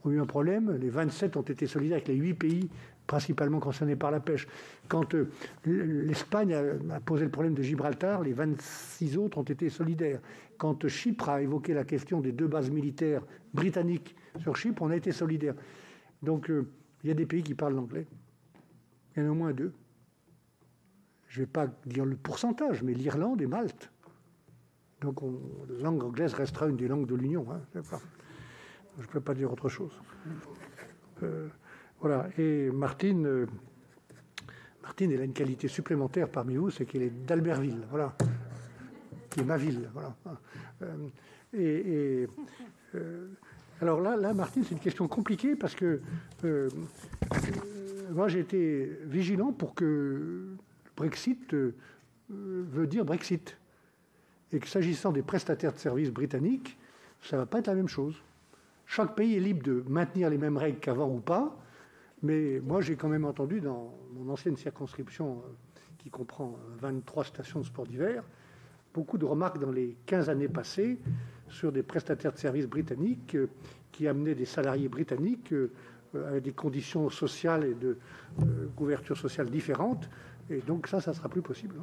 ont eu un problème, les 27 ont été solidaires avec les 8 pays principalement concernés par la pêche. Quand l'Espagne a posé le problème de Gibraltar, les 26 autres ont été solidaires. Quand Chypre a évoqué la question des 2 bases militaires britanniques sur Chypre, on a été solidaires. Donc, il y a des pays qui parlent l'anglais. Il y en a au moins 2. Je ne vais pas dire le pourcentage, mais l'Irlande et Malte. Donc, la langue anglaise restera une des langues de l'Union. Hein. Je ne peux pas dire autre chose. Voilà. Et Martine, elle a une qualité supplémentaire parmi vous, c'est qu'elle est d'Albertville, voilà, qui est ma ville, voilà. Alors là, Martine, c'est une question compliquée parce que moi, j'ai été vigilant pour que Brexit veut dire Brexit. Et que s'agissant des prestataires de services britanniques, ça ne va pas être la même chose. Chaque pays est libre de maintenir les mêmes règles qu'avant ou pas, mais moi, j'ai quand même entendu dans mon ancienne circonscription, qui comprend 23 stations de sport d'hiver, beaucoup de remarques dans les 15 années passées sur des prestataires de services britanniques qui amenaient des salariés britanniques avec des conditions sociales et de couverture sociale différentes. Et donc ça ne sera plus possible.